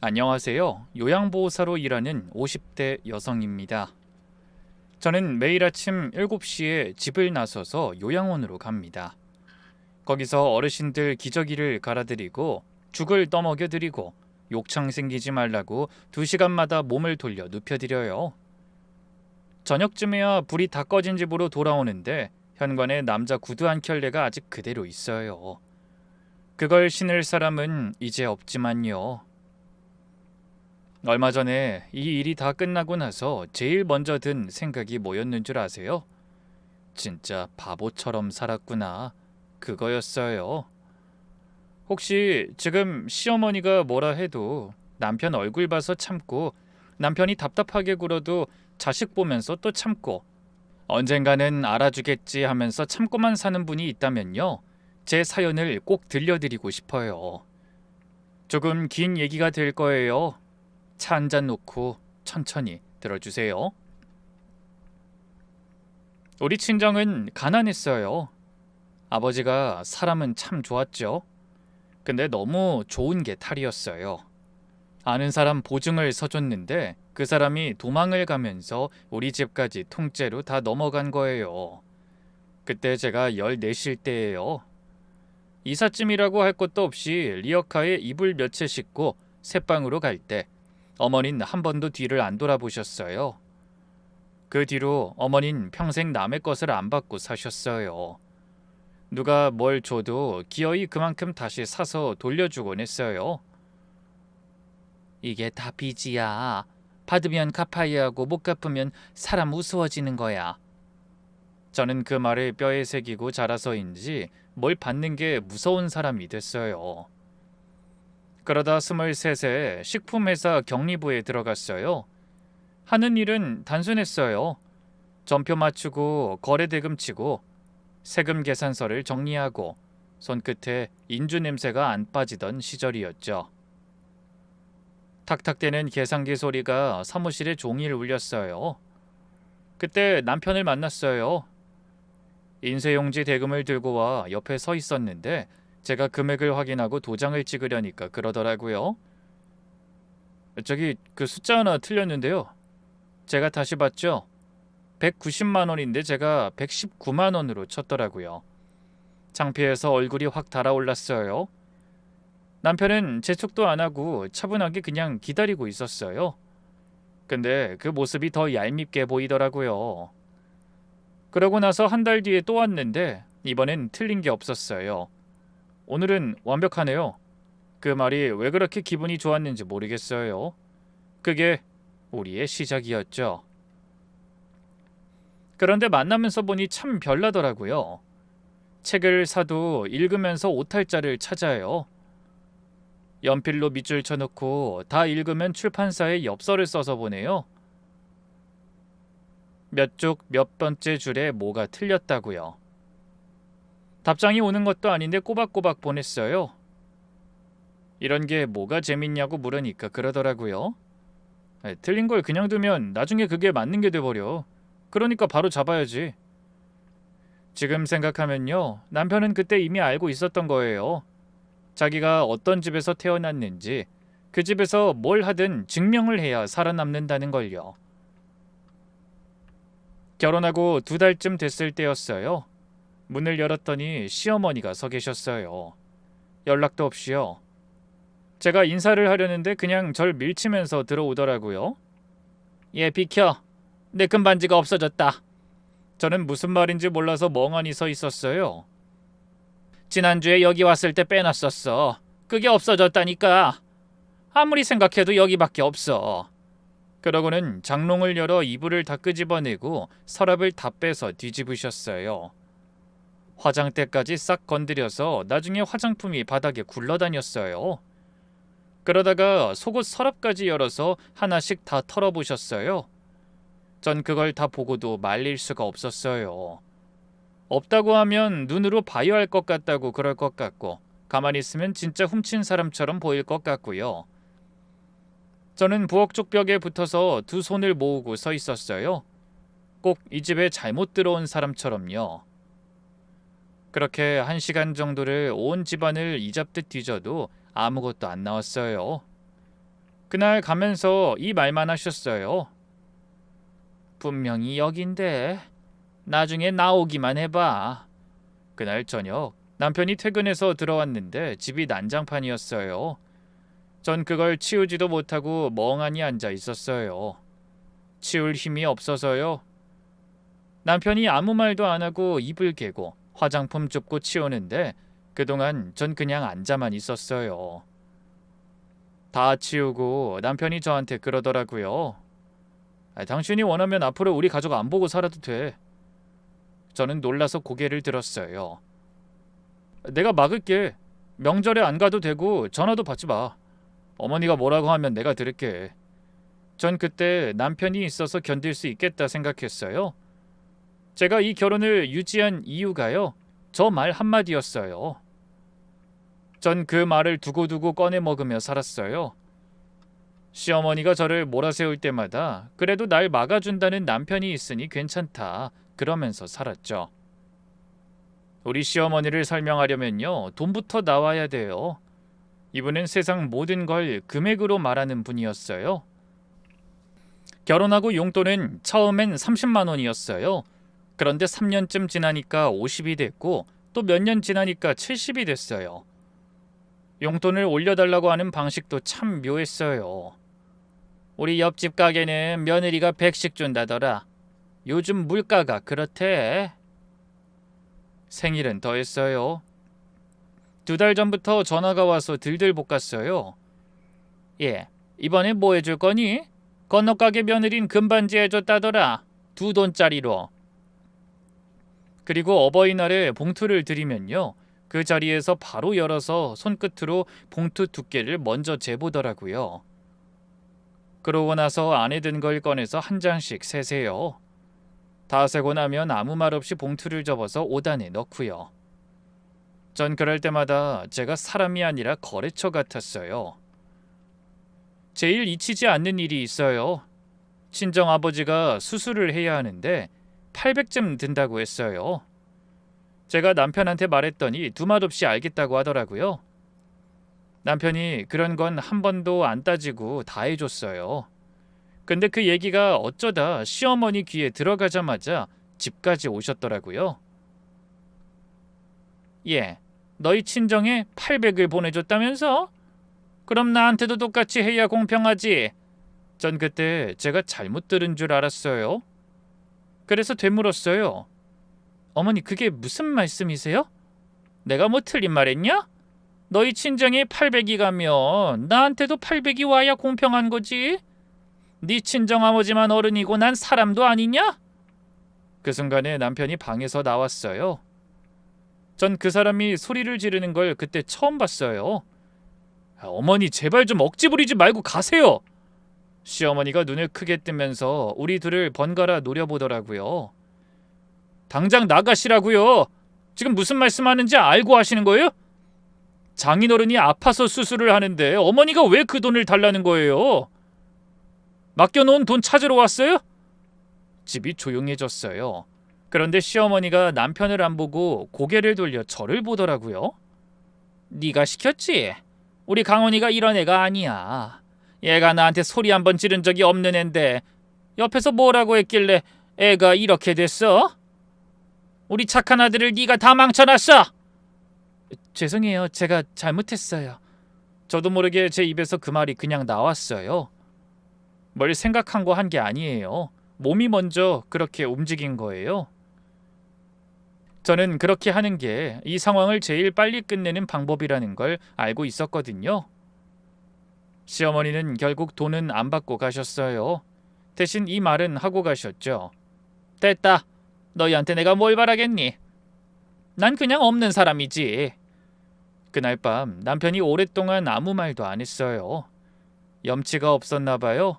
안녕하세요. 요양보호사로 일하는 50대 여성입니다. 저는 매일 아침 7시에 집을 나서서 요양원으로 갑니다. 거기서 어르신들 기저귀를 갈아드리고 죽을 떠먹여드리고 욕창 생기지 말라고 2시간마다 몸을 돌려 눕혀드려요. 저녁쯤에야 불이 다 꺼진 집으로 돌아오는데 현관에 남자 구두 한 켤레가 아직 그대로 있어요. 그걸 신을 사람은 이제 없지만요. 얼마 전에 이 일이 다 끝나고 나서 제일 먼저 든 생각이 뭐였는 줄 아세요? 진짜 바보처럼 살았구나. 그거였어요. 혹시 지금 시어머니가 뭐라 해도 남편 얼굴 봐서 참고 남편이 답답하게 굴어도 자식 보면서 또 참고 언젠가는 알아주겠지 하면서 참고만 사는 분이 있다면요. 제 사연을 꼭 들려드리고 싶어요. 조금 긴 얘기가 될 거예요. 차 한 잔 놓고 천천히 들어주세요. 우리 친정은 가난했어요. 아버지가 사람은 참 좋았죠. 근데 너무 좋은 게 탈이었어요. 아는 사람 보증을 서줬는데 그 사람이 도망을 가면서 우리 집까지 통째로 다 넘어간 거예요. 그때 제가 14실 때예요. 이삿짐이라고 할 것도 없이 리어카에 이불 몇 채 싣고 새방으로 갈 때 어머니는 한 번도 뒤를 안 돌아보셨어요. 그 뒤로 어머니는 평생 남의 것을 안 받고 사셨어요. 누가 뭘 줘도 기어이 그만큼 다시 사서 돌려주곤 했어요. 이게 다 빚이야. 받으면 갚아야 하고 못 갚으면 사람 우스워지는 거야. 저는 그 말을 뼈에 새기고 자라서인지 뭘 받는 게 무서운 사람이 됐어요. 그러다 23세 식품회사 격리부에 들어갔어요. 하는 일은 단순했어요. 전표 맞추고 거래대금 치고 세금 계산서를 정리하고 손끝에 인주 냄새가 안 빠지던 시절이었죠. 탁탁대는 계산기 소리가 사무실에 종일 울렸어요. 그때 남편을 만났어요. 인쇄용지 대금을 들고 와 옆에 서 있었는데 제가 금액을 확인하고 도장을 찍으려니까 그러더라고요. 저기 그 숫자 하나 틀렸는데요. 제가 다시 봤죠. 190만 원인데 제가 119만 원으로 쳤더라고요. 창피해서 얼굴이 확 달아올랐어요. 남편은 재촉도 안 하고 차분하게 그냥 기다리고 있었어요. 근데 그 모습이 더 얄밉게 보이더라고요. 그러고 나서 한 달 뒤에 또 왔는데 이번엔 틀린 게 없었어요. 오늘은 완벽하네요. 그 말이 왜 그렇게 기분이 좋았는지 모르겠어요. 그게 우리의 시작이었죠. 그런데 만나면서 보니 참 별나더라고요. 책을 사도 읽으면서 오탈자를 찾아요. 연필로 밑줄 쳐놓고 다 읽으면 출판사에 엽서를 써서 보내요. 몇 쪽 몇 번째 줄에 뭐가 틀렸다고요. 답장이 오는 것도 아닌데 꼬박꼬박 보냈어요. 이런 게 뭐가 재밌냐고 물으니까 그러더라고요. 틀린 걸 그냥 두면 나중에 그게 맞는 게 돼버려. 그러니까 바로 잡아야지. 지금 생각하면요. 남편은 그때 이미 알고 있었던 거예요. 자기가 어떤 집에서 태어났는지 그 집에서 뭘 하든 증명을 해야 살아남는다는 걸요. 결혼하고 2달쯤 됐을 때였어요. 문을 열었더니 시어머니가 서 계셨어요. 연락도 없이요. 제가 인사를 하려는데 그냥 절 밀치면서 들어오더라고요. 얘 비켜. 내 금반지가 없어졌다. 저는 무슨 말인지 몰라서 멍하니 서 있었어요. 지난주에 여기 왔을 때 빼놨었어. 그게 없어졌다니까. 아무리 생각해도 여기밖에 없어. 그러고는 장롱을 열어 이불을 다 끄집어내고 서랍을 다 빼서 뒤집으셨어요. 화장대까지 싹 건드려서 나중에 화장품이 바닥에 굴러다녔어요. 그러다가 속옷 서랍까지 열어서 하나씩 다 털어보셨어요. 전 그걸 다 보고도 말릴 수가 없었어요. 없다고 하면 눈으로 봐야 할 것 같다고 그럴 것 같고 가만히 있으면 진짜 훔친 사람처럼 보일 것 같고요. 저는 부엌 쪽 벽에 붙어서 두 손을 모으고 서 있었어요. 꼭 이 집에 잘못 들어온 사람처럼요. 그렇게 1시간 정도를 온 집안을 이잡듯 뒤져도 아무것도 안 나왔어요. 그날 가면서 이 말만 하셨어요. 분명히 여긴데 나중에 나오기만 해봐. 그날 저녁 남편이 퇴근해서 들어왔는데 집이 난장판이었어요. 전 그걸 치우지도 못하고 멍하니 앉아 있었어요. 치울 힘이 없어서요. 남편이 아무 말도 안 하고 입을 개고 화장품 줍고 치우는데 그동안 전 그냥 앉아만 있었어요. 다 치우고 남편이 저한테 그러더라고요. 당신이 원하면 앞으로 우리 가족 안 보고 살아도 돼. 저는 놀라서 고개를 들었어요. 내가 막을게. 명절에 안 가도 되고 전화도 받지 마. 어머니가 뭐라고 하면 내가 들을게. 전 그때 남편이 있어서 견딜 수 있겠다 생각했어요. 제가 이 결혼을 유지한 이유가요. 저 말 한마디였어요. 전 그 말을 두고두고 꺼내 먹으며 살았어요. 시어머니가 저를 몰아세울 때마다 그래도 날 막아준다는 남편이 있으니 괜찮다 그러면서 살았죠. 우리 시어머니를 설명하려면요. 돈부터 나와야 돼요. 이분은 세상 모든 걸 금액으로 말하는 분이었어요. 결혼하고 용돈은 처음엔 30만 원이었어요. 그런데 3년쯤 지나니까 50이 됐고 또 몇 년 지나니까 70이 됐어요. 용돈을 올려달라고 하는 방식도 참 묘했어요. 우리 옆집 가게는 며느리가 100씩 준다더라. 요즘 물가가 그렇대. 생일은 더했어요. 2달 전부터 전화가 와서 들들 볶았어요. 예, 이번에 뭐 해줄 거니? 건너가게 며느린 금반지 해줬다더라. 2돈짜리로. 그리고 어버이날에 봉투를 드리면요. 그 자리에서 바로 열어서 손끝으로 봉투 두께를 먼저 재보더라고요. 그러고 나서 안에 든 걸 꺼내서 한 장씩 세세요. 다 세고 나면 아무 말 없이 봉투를 접어서 5단에 넣고요. 전 그럴 때마다 제가 사람이 아니라 거래처 같았어요. 제일 잊히지 않는 일이 있어요. 친정아버지가 수술을 해야 하는데 800쯤 든다고 했어요. 제가 남편한테 말했더니 두 말 없이 알겠다고 하더라고요. 남편이 그런 건 한 번도 안 따지고 다 해줬어요. 근데 그 얘기가 어쩌다 시어머니 귀에 들어가자마자 집까지 오셨더라고요. 예, 너희 친정에 800을 보내줬다면서? 그럼 나한테도 똑같이 해야 공평하지. 전 그때 제가 잘못 들은 줄 알았어요. 그래서 되물었어요. 어머니 그게 무슨 말씀이세요? 내가 뭐 틀린 말했냐? 너희 친정에 800이 가면 나한테도 800이 와야 공평한 거지. 네 친정아버지만 어른이고 난 사람도 아니냐? 그 순간에 남편이 방에서 나왔어요. 전 그 사람이 소리를 지르는 걸 그때 처음 봤어요. 어머니 제발 좀 억지 부리지 말고 가세요. 시어머니가 눈을 크게 뜨면서 우리 둘을 번갈아 노려보더라고요. 당장 나가시라고요. 지금 무슨 말씀하는지 알고 하시는 거예요? 장인어른이 아파서 수술을 하는데 어머니가 왜 그 돈을 달라는 거예요? 맡겨놓은 돈 찾으러 왔어요? 집이 조용해졌어요. 그런데 시어머니가 남편을 안 보고 고개를 돌려 저를 보더라고요. 네가 시켰지? 우리 강원이가 이런 애가 아니야. 얘가 나한테 소리 한 번 지른 적이 없는 앤데 옆에서 뭐라고 했길래 애가 이렇게 됐어? 우리 착한 아들을 네가 다 망쳐놨어. 죄송해요. 제가 잘못했어요. 저도 모르게 제 입에서 그 말이 그냥 나왔어요. 뭘 생각한 거 한 게 아니에요. 몸이 먼저 그렇게 움직인 거예요. 저는 그렇게 하는 게 이 상황을 제일 빨리 끝내는 방법이라는 걸 알고 있었거든요. 시어머니는 결국 돈은 안 받고 가셨어요. 대신 이 말은 하고 가셨죠. 됐다. 너희한테 내가 뭘 바라겠니? 난 그냥 없는 사람이지. 그날 밤 남편이 오랫동안 아무 말도 안 했어요. 염치가 없었나 봐요.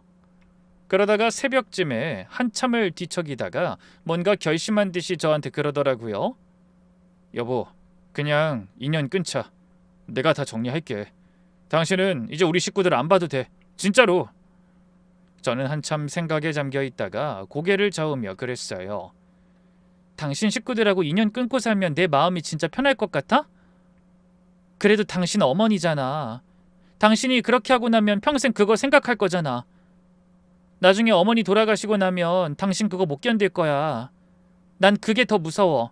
그러다가 새벽쯤에 한참을 뒤척이다가 뭔가 결심한 듯이 저한테 그러더라고요. 여보, 그냥 인연 끊자. 내가 다 정리할게. 당신은 이제 우리 식구들 안 봐도 돼. 진짜로. 저는 한참 생각에 잠겨 있다가 고개를 저으며 그랬어요. 당신 식구들하고 인연 끊고 살면 내 마음이 진짜 편할 것 같아? 그래도 당신 어머니잖아. 당신이 그렇게 하고 나면 평생 그거 생각할 거잖아. 나중에 어머니 돌아가시고 나면 당신 그거 못 견딜 거야. 난 그게 더 무서워.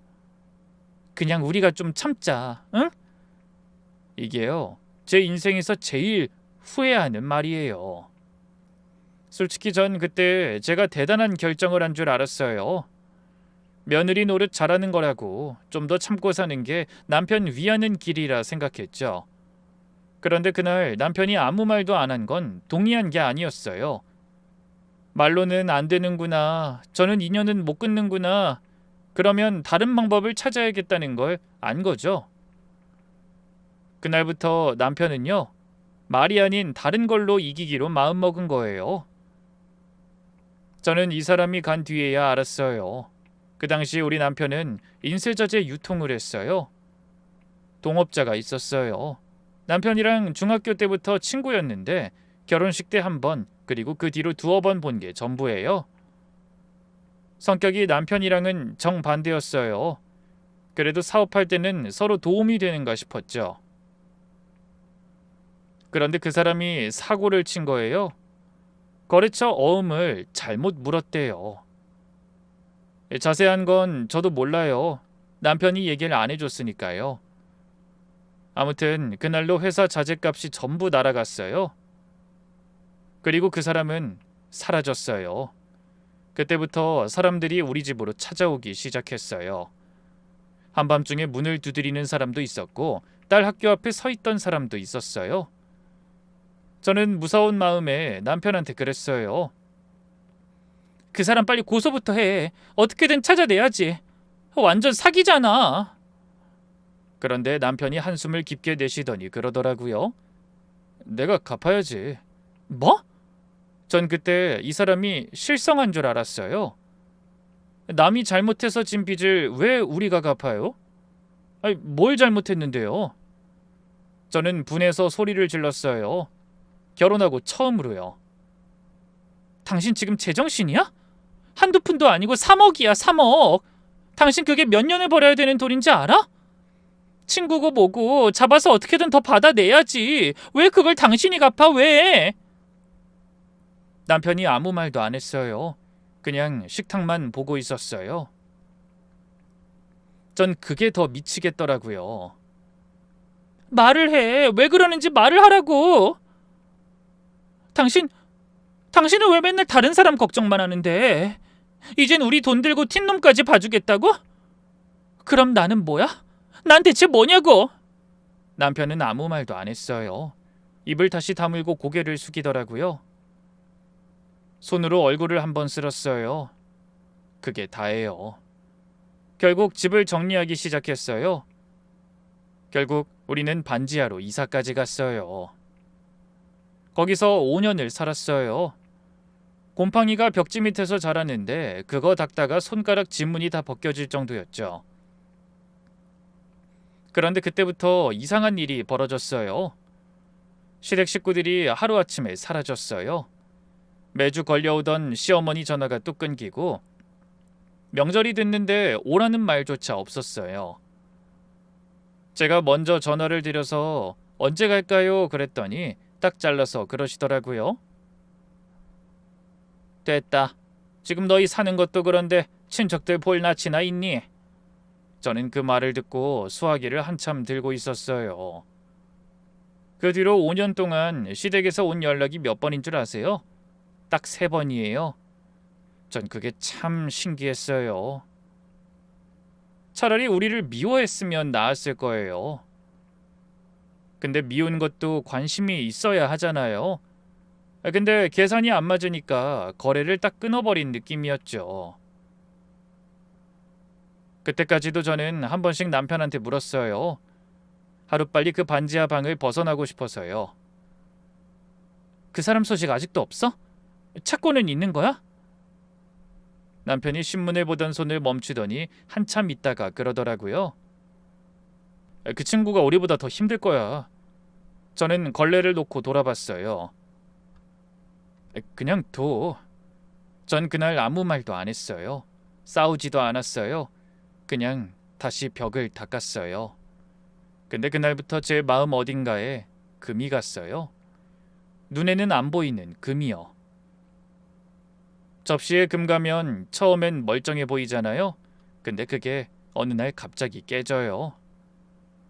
그냥 우리가 좀 참자, 응? 이게요, 제 인생에서 제일 후회하는 말이에요. 솔직히 전 그때 제가 대단한 결정을 한 줄 알았어요. 며느리 노릇 잘하는 거라고 좀 더 참고 사는 게 남편 위하는 길이라 생각했죠. 그런데 그날 남편이 아무 말도 안 한 건 동의한 게 아니었어요. 말로는 안 되는구나. 저는 인연은 못 끊는구나. 그러면 다른 방법을 찾아야겠다는 걸 안 거죠. 그날부터 남편은요, 말이 아닌 다른 걸로 이기기로 마음먹은 거예요. 저는 이 사람이 간 뒤에야 알았어요. 그 당시 우리 남편은 인쇄자재 유통을 했어요. 동업자가 있었어요. 남편이랑 중학교 때부터 친구였는데 결혼식 때 한 번, 그리고 그 뒤로 두어 번 본 게 전부예요. 성격이 남편이랑은 정반대였어요. 그래도 사업할 때는 서로 도움이 되는가 싶었죠. 그런데 그 사람이 사고를 친 거예요. 거래처 어음을 잘못 물었대요. 자세한 건 저도 몰라요. 남편이 얘기를 안 해줬으니까요. 아무튼 그날로 회사 자재값이 전부 날아갔어요. 그리고 그 사람은 사라졌어요. 그때부터 사람들이 우리 집으로 찾아오기 시작했어요. 한밤중에 문을 두드리는 사람도 있었고 딸 학교 앞에 서 있던 사람도 있었어요. 저는 무서운 마음에 남편한테 그랬어요. 그 사람 빨리 고소부터 해. 어떻게든 찾아내야지. 완전 사기잖아. 그런데 남편이 한숨을 깊게 내쉬더니 그러더라고요. 내가 갚아야지. 뭐? 전 그때 이 사람이 실성한 줄 알았어요. 남이 잘못해서 진 빚을 왜 우리가 갚아요? 아니, 뭘 잘못했는데요? 저는 분해서 소리를 질렀어요. 결혼하고 처음으로요. 당신 지금 제정신이야? 한두 푼도 아니고 3억이야, 3억. 당신 그게 몇 년을 벌어야 되는 돈인지 알아? 친구고 뭐고 잡아서 어떻게든 더 받아내야지. 왜 그걸 당신이 갚아, 왜? 남편이 아무 말도 안 했어요. 그냥 식탁만 보고 있었어요. 전 그게 더 미치겠더라고요. 말을 해. 왜 그러는지 말을 하라고. 당신은 왜 맨날 다른 사람 걱정만 하는데? 이젠 우리 돈 들고 튄놈까지 봐주겠다고? 그럼 나는 뭐야? 난 대체 뭐냐고? 남편은 아무 말도 안 했어요. 입을 다시 다물고 고개를 숙이더라고요. 손으로 얼굴을 한번 쓸었어요. 그게 다예요. 결국 집을 정리하기 시작했어요. 결국 우리는 반지하로 이사까지 갔어요. 거기서 5년을 살았어요. 곰팡이가 벽지 밑에서 자랐는데 그거 닦다가 손가락 지문이 다 벗겨질 정도였죠. 그런데 그때부터 이상한 일이 벌어졌어요. 시댁 식구들이 하루아침에 사라졌어요. 매주 걸려오던 시어머니 전화가 뚝 끊기고 명절이 됐는데 오라는 말조차 없었어요. 제가 먼저 전화를 드려서 언제 갈까요? 그랬더니 딱 잘라서 그러시더라고요. 됐다. 지금 너희 사는 것도 그런데 친척들 볼 낯이나 있니? 저는 그 말을 듣고 수화기를 한참 들고 있었어요. 그 뒤로 5년 동안 시댁에서 온 연락이 몇 번인 줄 아세요? 딱 3번이에요. 전 그게 참 신기했어요. 차라리 우리를 미워했으면 나았을 거예요. 근데 미운 것도 관심이 있어야 하잖아요. 근데 계산이 안 맞으니까 거래를 딱 끊어버린 느낌이었죠. 그때까지도 저는 한 번씩 남편한테 물었어요. 하루빨리 그 반지하 방을 벗어나고 싶어서요. 그 사람 소식 아직도 없어? 찾고는 있는 거야? 남편이 신문을 보던 손을 멈추더니 한참 있다가 그러더라고요. 그 친구가 우리보다 더 힘들 거야. 저는 걸레를 놓고 돌아봤어요. 그냥 둬. 전 그날 아무 말도 안 했어요. 싸우지도 않았어요. 그냥 다시 벽을 닦았어요. 근데 그날부터 제 마음 어딘가에 금이 갔어요. 눈에는 안 보이는 금이요. 접시에 금 가면 처음엔 멀쩡해 보이잖아요. 근데 그게 어느 날 갑자기 깨져요.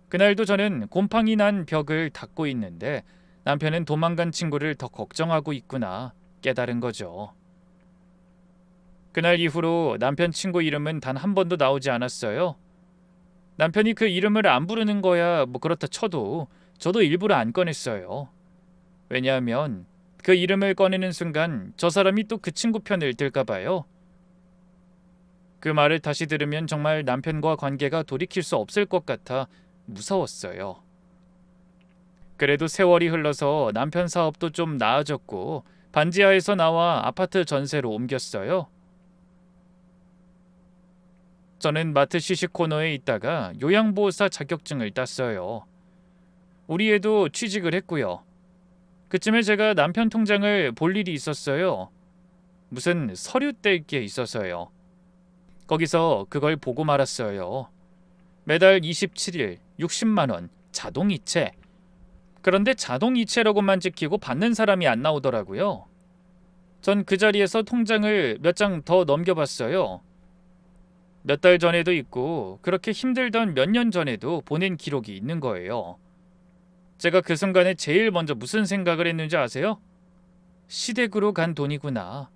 그날도 저는 곰팡이 난 벽을 닦고 있는데 남편은 도망간 친구를 더 걱정하고 있구나 깨달은 거죠. 그날 이후로 남편 친구 이름은 단 한 번도 나오지 않았어요. 남편이 그 이름을 안 부르는 거야 뭐 그렇다 쳐도 저도 일부러 안 꺼냈어요. 왜냐하면 그 이름을 꺼내는 순간 저 사람이 또 그 친구 편을 들까 봐요. 그 말을 다시 들으면 정말 남편과 관계가 돌이킬 수 없을 것 같아 무서웠어요. 그래도 세월이 흘러서 남편 사업도 좀 나아졌고 반지하에서 나와 아파트 전세로 옮겼어요. 저는 마트 시식 코너에 있다가 요양보호사 자격증을 땄어요. 우리 애도 취직을 했고요. 그쯤에 제가 남편 통장을 볼 일이 있었어요. 무슨 서류 뗄 게 있어서요. 거기서 그걸 보고 말았어요. 매달 27일 60만 원 자동이체. 그런데 자동이체로고만 찍히고 받는 사람이 안 나오더라고요. 전 그 자리에서 통장을 몇 장 더 넘겨봤어요. 몇 달 전에도 있고 그렇게 힘들던 몇 년 전에도 보낸 기록이 있는 거예요. 제가 그 순간에 제일 먼저 무슨 생각을 했는지 아세요? 시댁으로 간 돈이구나.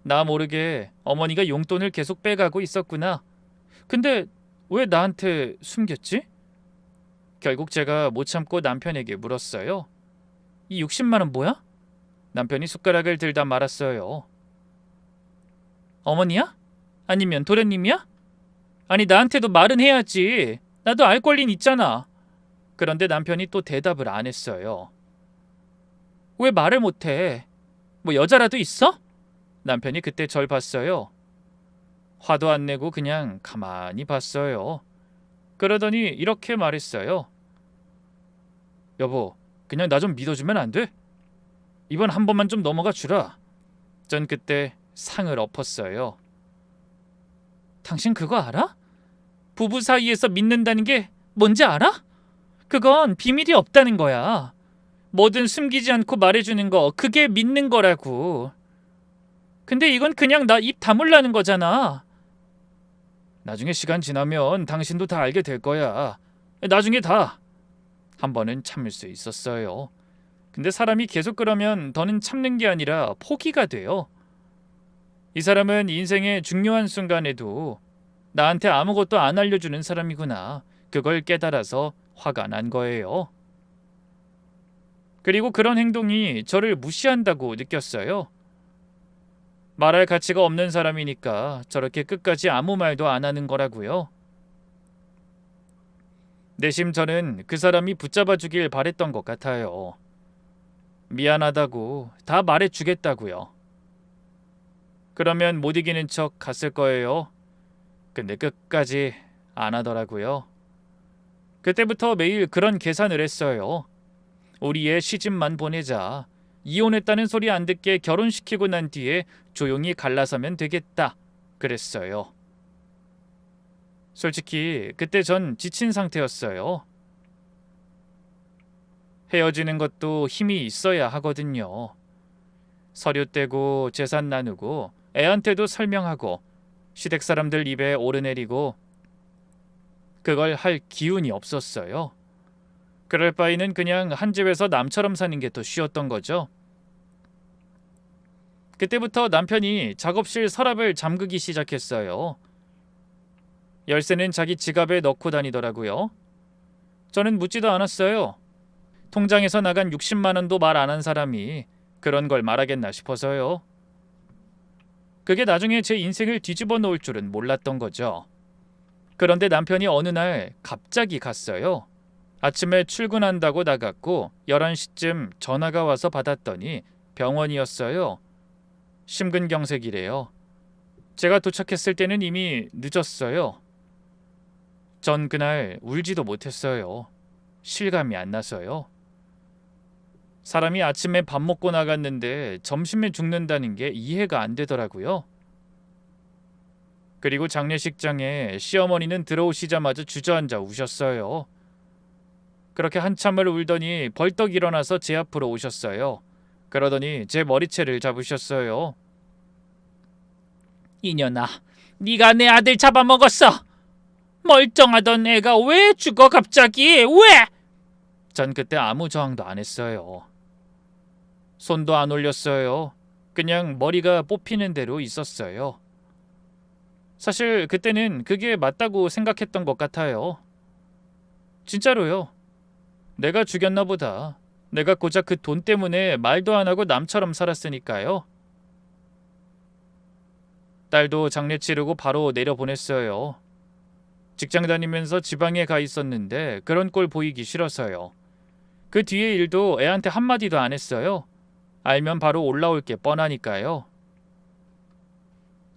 나 모르게 어머니가 용돈을 계속 빼가고 있었구나. 근데 왜 나한테 숨겼지? 결국 제가 못 참고 남편에게 물었어요. 이 60만 원 뭐야? 남편이 숟가락을 들다 말았어요. 어머니야? 아니면 도련님이야? 아니 나한테도 말은 해야지. 나도 알 권리는 있잖아. 그런데 남편이 또 대답을 안 했어요. 왜 말을 못해? 뭐 여자라도 있어? 남편이 그때 절 봤어요. 화도 안 내고 그냥 가만히 봤어요. 그러더니 이렇게 말했어요. 여보, 그냥 나 좀 믿어주면 안 돼? 이번 한 번만 좀 넘어가 주라. 전 그때 상을 엎었어요. 당신 그거 알아? 부부 사이에서 믿는다는 게 뭔지 알아? 그건 비밀이 없다는 거야. 뭐든 숨기지 않고 말해주는 거, 그게 믿는 거라고. 근데 이건 그냥 나 입 다물라는 거잖아. 나중에 시간 지나면 당신도 다 알게 될 거야. 나중에 다. 한 번은 참을 수 있었어요. 근데 사람이 계속 그러면 더는 참는 게 아니라 포기가 돼요. 이 사람은 인생의 중요한 순간에도 나한테 아무것도 안 알려주는 사람이구나. 그걸 깨달아서 화가 난 거예요. 그리고 그런 행동이 저를 무시한다고 느꼈어요. 말할 가치가 없는 사람이니까 저렇게 끝까지 아무 말도 안 하는 거라고요. 내심 저는 그 사람이 붙잡아 주길 바랬던 것 같아요. 미안하다고 다 말해주겠다고요. 그러면 못 이기는 척 갔을 거예요. 근데 끝까지 안 하더라고요. 그때부터 매일 그런 계산을 했어요. 우리 애 시집만 보내자. 이혼했다는 소리 안 듣게 결혼시키고 난 뒤에 조용히 갈라서면 되겠다. 그랬어요. 솔직히 그때 전 지친 상태였어요. 헤어지는 것도 힘이 있어야 하거든요. 서류 떼고 재산 나누고 애한테도 설명하고 시댁 사람들 입에 오르내리고 그걸 할 기운이 없었어요. 그럴 바에는 그냥 한 집에서 남처럼 사는 게 더 쉬웠던 거죠. 그때부터 남편이 작업실 서랍을 잠그기 시작했어요. 열쇠는 자기 지갑에 넣고 다니더라고요. 저는 묻지도 않았어요. 통장에서 나간 60만 원도 말 안 한 사람이 그런 걸 말하겠나 싶어서요. 그게 나중에 제 인생을 뒤집어 놓을 줄은 몰랐던 거죠. 그런데 남편이 어느 날 갑자기 갔어요. 아침에 출근한다고 나갔고 11시쯤 전화가 와서 받았더니 병원이었어요. 심근경색이래요. 제가 도착했을 때는 이미 늦었어요. 전 그날 울지도 못했어요. 실감이 안 나서요. 사람이 아침에 밥 먹고 나갔는데 점심에 죽는다는 게 이해가 안 되더라고요. 그리고 장례식장에 시어머니는 들어오시자마자 주저앉아 우셨어요. 그렇게 한참을 울더니 벌떡 일어나서 제 앞으로 오셨어요. 그러더니 제 머리채를 잡으셨어요. 이년아, 네가 내 아들 잡아먹었어. 멀쩡하던 애가 왜 죽어 갑자기? 왜? 전 그때 아무 저항도 안 했어요. 손도 안 올렸어요. 그냥 머리가 뽑히는 대로 있었어요. 사실 그때는 그게 맞다고 생각했던 것 같아요. 진짜로요. 내가 죽였나 보다. 내가 고작 그 돈 때문에 말도 안 하고 남처럼 살았으니까요. 딸도 장례 치르고 바로 내려보냈어요. 직장 다니면서 지방에 가 있었는데 그런 꼴 보이기 싫어서요. 그 뒤에 일도 애한테 한마디도 안 했어요. 알면 바로 올라올 게 뻔하니까요.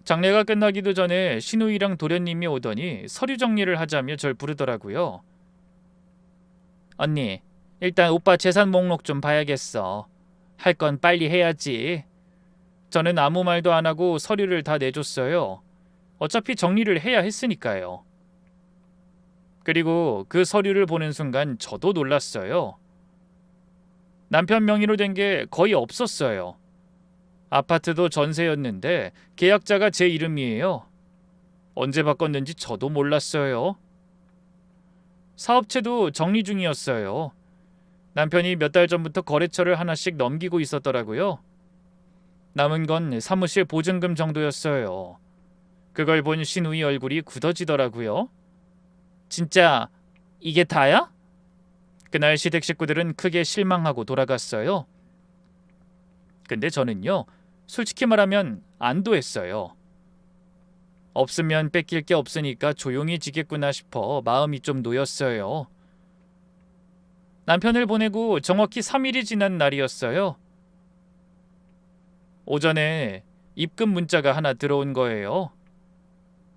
장례가 끝나기도 전에 신우이랑 도련님이 오더니 서류 정리를 하자며 절 부르더라고요. 언니, 일단 오빠 재산 목록 좀 봐야겠어. 할 건 빨리 해야지. 저는 아무 말도 안 하고 서류를 다 내줬어요. 어차피 정리를 해야 했으니까요. 그리고 그 서류를 보는 순간 저도 놀랐어요. 남편 명의로 된 게 거의 없었어요. 아파트도 전세였는데 계약자가 제 이름이에요. 언제 바꿨는지 저도 몰랐어요. 사업체도 정리 중이었어요. 남편이 몇 달 전부터 거래처를 하나씩 넘기고 있었더라고요. 남은 건 사무실 보증금 정도였어요. 그걸 본 신우이 얼굴이 굳어지더라고요. 진짜 이게 다야? 그날 시댁 식구들은 크게 실망하고 돌아갔어요. 근데 저는요, 솔직히 말하면 안도했어요. 없으면 뺏길 게 없으니까 조용히 지겠구나 싶어 마음이 좀 놓였어요. 남편을 보내고 정확히 3일이 지난 날이었어요. 오전에 입금 문자가 하나 들어온 거예요.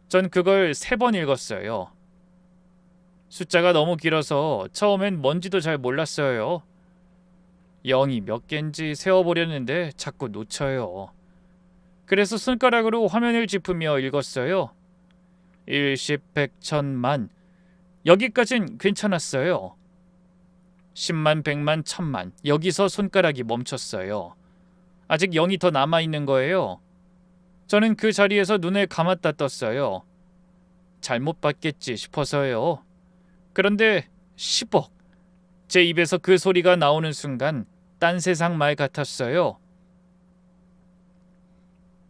전 그걸 3번 읽었어요. 숫자가 너무 길어서 처음엔 뭔지도 잘 몰랐어요. 0이 몇 개인지 세어보려는데 자꾸 놓쳐요. 그래서 손가락으로 화면을 짚으며 읽었어요. 1, 10, 100, 1000만. 여기까진 괜찮았어요. 10만, 100만, 1000만. 여기서 손가락이 멈췄어요. 아직 0이 더 남아있는 거예요. 저는 그 자리에서 눈을 감았다 떴어요. 잘못 봤겠지 싶어서요. 그런데 10억. 제 입에서 그 소리가 나오는 순간 딴 세상 말 같았어요.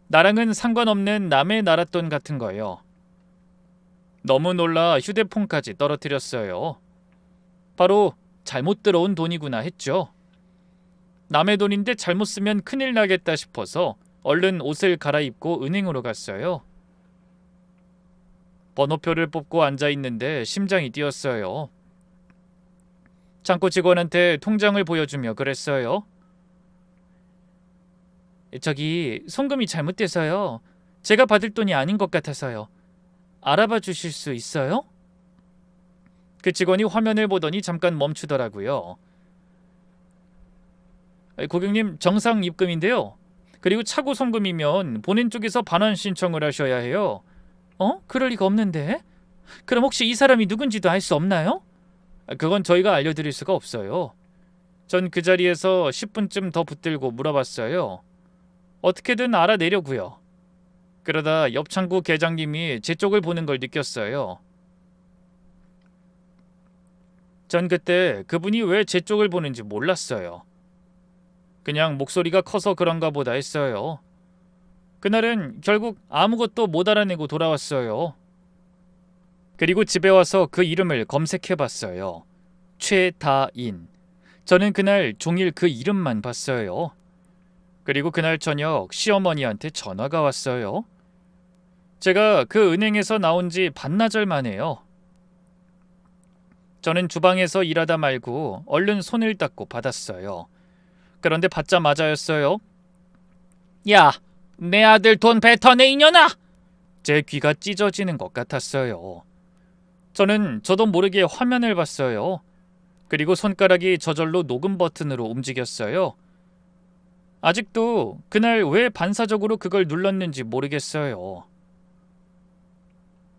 나랑은 상관없는 남의 나랏돈 같은 거요. 너무 놀라 휴대폰까지 떨어뜨렸어요. 바로 잘못 들어온 돈이구나 했죠. 남의 돈인데 잘못 쓰면 큰일 나겠다 싶어서 얼른 옷을 갈아입고 은행으로 갔어요. 번호표를 뽑고 앉아있는데 심장이 뛰었어요. 창고 직원한테 통장을 보여주며 그랬어요. 저기 송금이 잘못돼서요. 제가 받을 돈이 아닌 것 같아서요. 알아봐 주실 수 있어요? 그 직원이 화면을 보더니 잠깐 멈추더라고요. 고객님, 정상 입금인데요. 그리고 차고 송금이면 본인 쪽에서 반환 신청을 하셔야 해요. 그럴 리가 없는데. 그럼 혹시 이 사람이 누군지도 알 수 없나요? 그건 저희가 알려드릴 수가 없어요. 전 그 자리에서 10분쯤 더 붙들고 물어봤어요. 어떻게든 알아내려고요. 그러다 옆 창구 계장님이 제 쪽을 보는 걸 느꼈어요. 전 그때 그분이 왜 제 쪽을 보는지 몰랐어요. 그냥 목소리가 커서 그런가 보다 했어요. 그날은 결국 아무것도 못 알아내고 돌아왔어요. 그리고 집에 와서 그 이름을 검색해봤어요. 최다인. 저는 그날 종일 그 이름만 봤어요. 그리고 그날 저녁 시어머니한테 전화가 왔어요. 제가 그 은행에서 나온 지 반나절 만에요. 저는 주방에서 일하다 말고 얼른 손을 닦고 받았어요. 그런데 받자마자였어요. 야, 내 아들 돈 뱉어내 이년아! 제 귀가 찢어지는 것 같았어요. 저는 저도 모르게 화면을 봤어요. 그리고 손가락이 저절로 녹음 버튼으로 움직였어요. 아직도 그날 왜 반사적으로 그걸 눌렀는지 모르겠어요.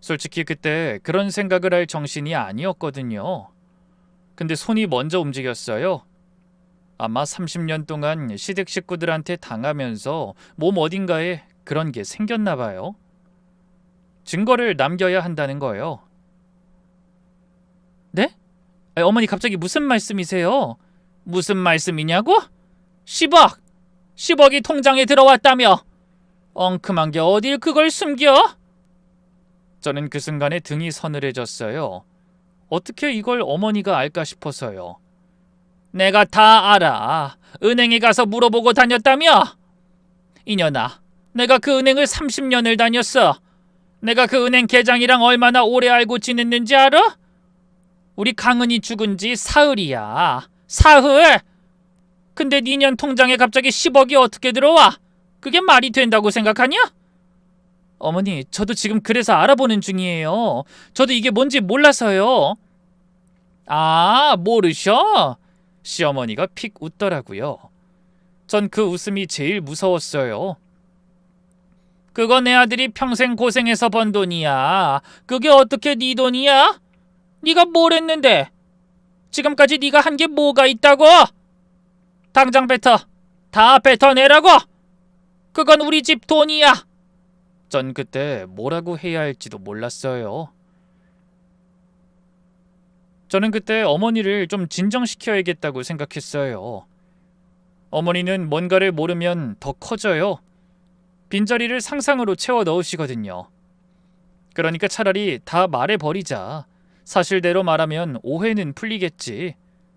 솔직히 그때 그런 생각을 할 정신이 아니었거든요. 근데 손이 먼저 움직였어요. 아마 30년 동안 시댁 식구들한테 당하면서 몸 어딘가에 그런 게 생겼나 봐요. 증거를 남겨야 한다는 거예요. 네? 어머니 갑자기 무슨 말씀이세요? 무슨 말씀이냐고? 10억! 10억이 통장에 들어왔다며! 엉큼한 게 어딜 그걸 숨겨? 저는 그 순간에 등이 서늘해졌어요. 어떻게 이걸 어머니가 알까 싶어서요. 내가 다 알아. 은행에 가서 물어보고 다녔다며? 이년아, 내가 그 은행을 30년을 다녔어. 내가 그 은행 계장이랑 얼마나 오래 알고 지냈는지 알아? 우리 강은이 죽은 지 사흘이야. 사흘! 근데 니년 통장에 갑자기 10억이 어떻게 들어와? 그게 말이 된다고 생각하냐? 어머니, 저도 지금 그래서 알아보는 중이에요. 저도 이게 뭔지 몰라서요. 아, 모르셔? 시어머니가 픽 웃더라고요. 전 그 웃음이 제일 무서웠어요. 그거 내 아들이 평생 고생해서 번 돈이야. 그게 어떻게 네 돈이야? 네가 뭘 했는데? 지금까지 네가 한 게 뭐가 있다고? 당장 뱉어. 다 뱉어내라고. 그건 우리 집 돈이야. 전 그때 뭐라고 해야 할지도 몰랐어요. 저는 그때 어머니를 좀 진정시켜야겠다고 생각했어요. 어머니는 뭔가를 모르면 더 커져요. 빈자리를 상상으로 채워 넣으시거든요. 그러니까 차라리 다 말해버리자. 사실대로 말하면 오해는 풀리겠지.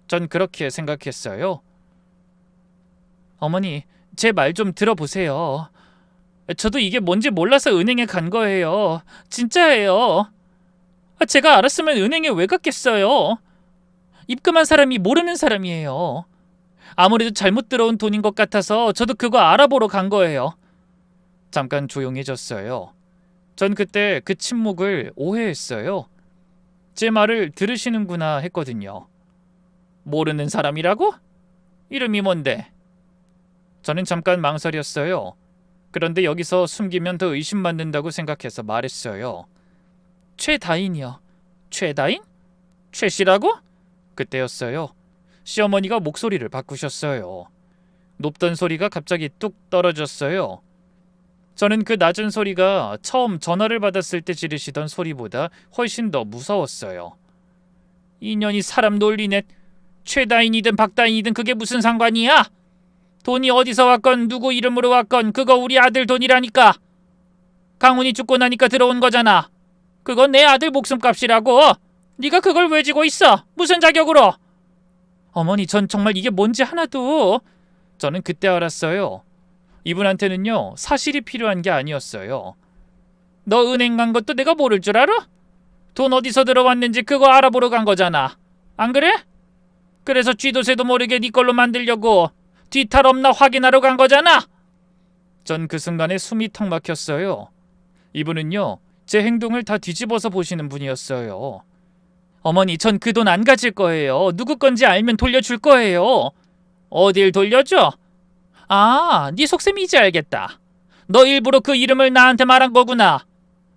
전 그렇게 생각했어요. 어머니, 제 말 좀 들어보세요. 저도 이게 뭔지 몰라서 은행에 간 거예요. 진짜예요. 제가 알았으면 은행에 왜 갔겠어요? 입금한 사람이 모르는 사람이에요. 아무래도 잘못 들어온 돈인 것 같아서 저도 그거 알아보러 간 거예요. 잠깐 조용해졌어요. 전 그때 그 침묵을 오해했어요. 제 말을 들으시는구나 했거든요. 모르는 사람이라고? 이름이 뭔데? 저는 잠깐 망설였어요. 그런데 여기서 숨기면 더 의심받는다고 생각해서 말했어요. 최다인이요. 최다인? 최씨라고? 그때였어요. 시어머니가 목소리를 바꾸셨어요. 높던 소리가 갑자기 뚝 떨어졌어요. 저는 그 낮은 소리가 처음 전화를 받았을 때 지르시던 소리보다 훨씬 더 무서웠어요. 인연이 사람 놀리네. 최다인이든 박다인이든 그게 무슨 상관이야? 돈이 어디서 왔건 누구 이름으로 왔건 그거 우리 아들 돈이라니까. 강훈이 죽고 나니까 들어온 거잖아. 그건 내 아들 목숨값이라고. 네가 그걸 왜 쥐고 있어? 무슨 자격으로? 어머니, 전 정말 이게 뭔지 하나도... 저는 그때 알았어요. 이분한테는요, 사실이 필요한 게 아니었어요. 너 은행 간 것도 내가 모를 줄 알아? 돈 어디서 들어왔는지 그거 알아보러 간 거잖아. 안 그래? 그래서 쥐도 새도 모르게 네 걸로 만들려고 뒤탈 없나 확인하러 간 거잖아. 전 그 순간에 숨이 턱 막혔어요. 이분은요, 제 행동을 다 뒤집어서 보시는 분이었어요. 어머니, 전 그 돈 안 가질 거예요. 누구 건지 알면 돌려줄 거예요. 어딜 돌려줘? 아, 네 속셈이 이제 알겠다. 너 일부러 그 이름을 나한테 말한 거구나.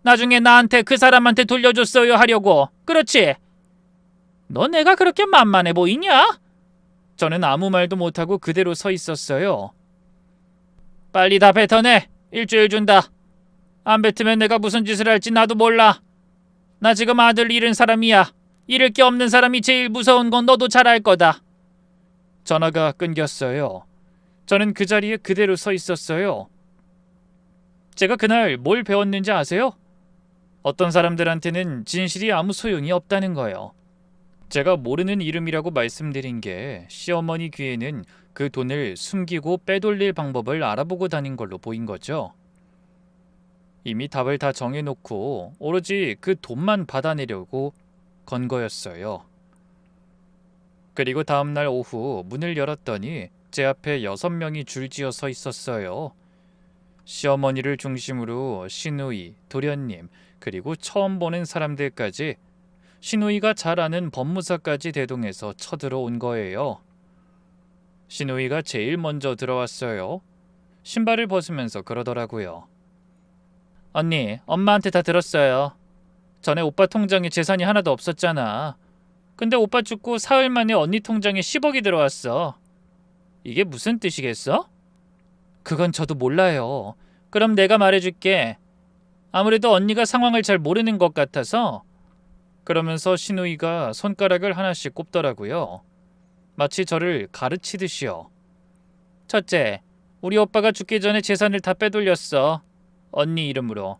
나중에 나한테 그 사람한테 돌려줬어요 하려고. 그렇지? 너 내가 그렇게 만만해 보이냐? 저는 아무 말도 못하고 그대로 서 있었어요. 빨리 다 뱉어내. 일주일 준다. 안 뱉으면 내가 무슨 짓을 할지 나도 몰라. 나 지금 아들 잃은 사람이야. 잃을 게 없는 사람이 제일 무서운 건 너도 잘 알 거다. 전화가 끊겼어요. 저는 그 자리에 그대로 서 있었어요. 제가 그날 뭘 배웠는지 아세요? 어떤 사람들한테는 진실이 아무 소용이 없다는 거예요. 제가 모르는 이름이라고 말씀드린 게 시어머니 귀에는 그 돈을 숨기고 빼돌릴 방법을 알아보고 다닌 걸로 보인 거죠. 이미 답을 다 정해놓고 오로지 그 돈만 받아내려고 건 거였어요. 그리고 다음날 오후 문을 열었더니 제 앞에 6명이 줄지어 서 있었어요. 시어머니를 중심으로 시누이, 도련님, 그리고 처음 보는 사람들까지, 시누이가 잘 아는 법무사까지 대동해서 쳐들어온 거예요. 시누이가 제일 먼저 들어왔어요. 신발을 벗으면서 그러더라고요. 언니, 엄마한테 다 들었어요. 전에 오빠 통장에 재산이 하나도 없었잖아. 근데 오빠 죽고 사흘 만에 언니 통장에 10억이 들어왔어. 이게 무슨 뜻이겠어? 그건 저도 몰라요. 그럼 내가 말해줄게. 아무래도 언니가 상황을 잘 모르는 것 같아서. 그러면서 신우이가 손가락을 하나씩 꼽더라고요. 마치 저를 가르치듯이요. 첫째, 우리 오빠가 죽기 전에 재산을 다 빼돌렸어. 언니 이름으로.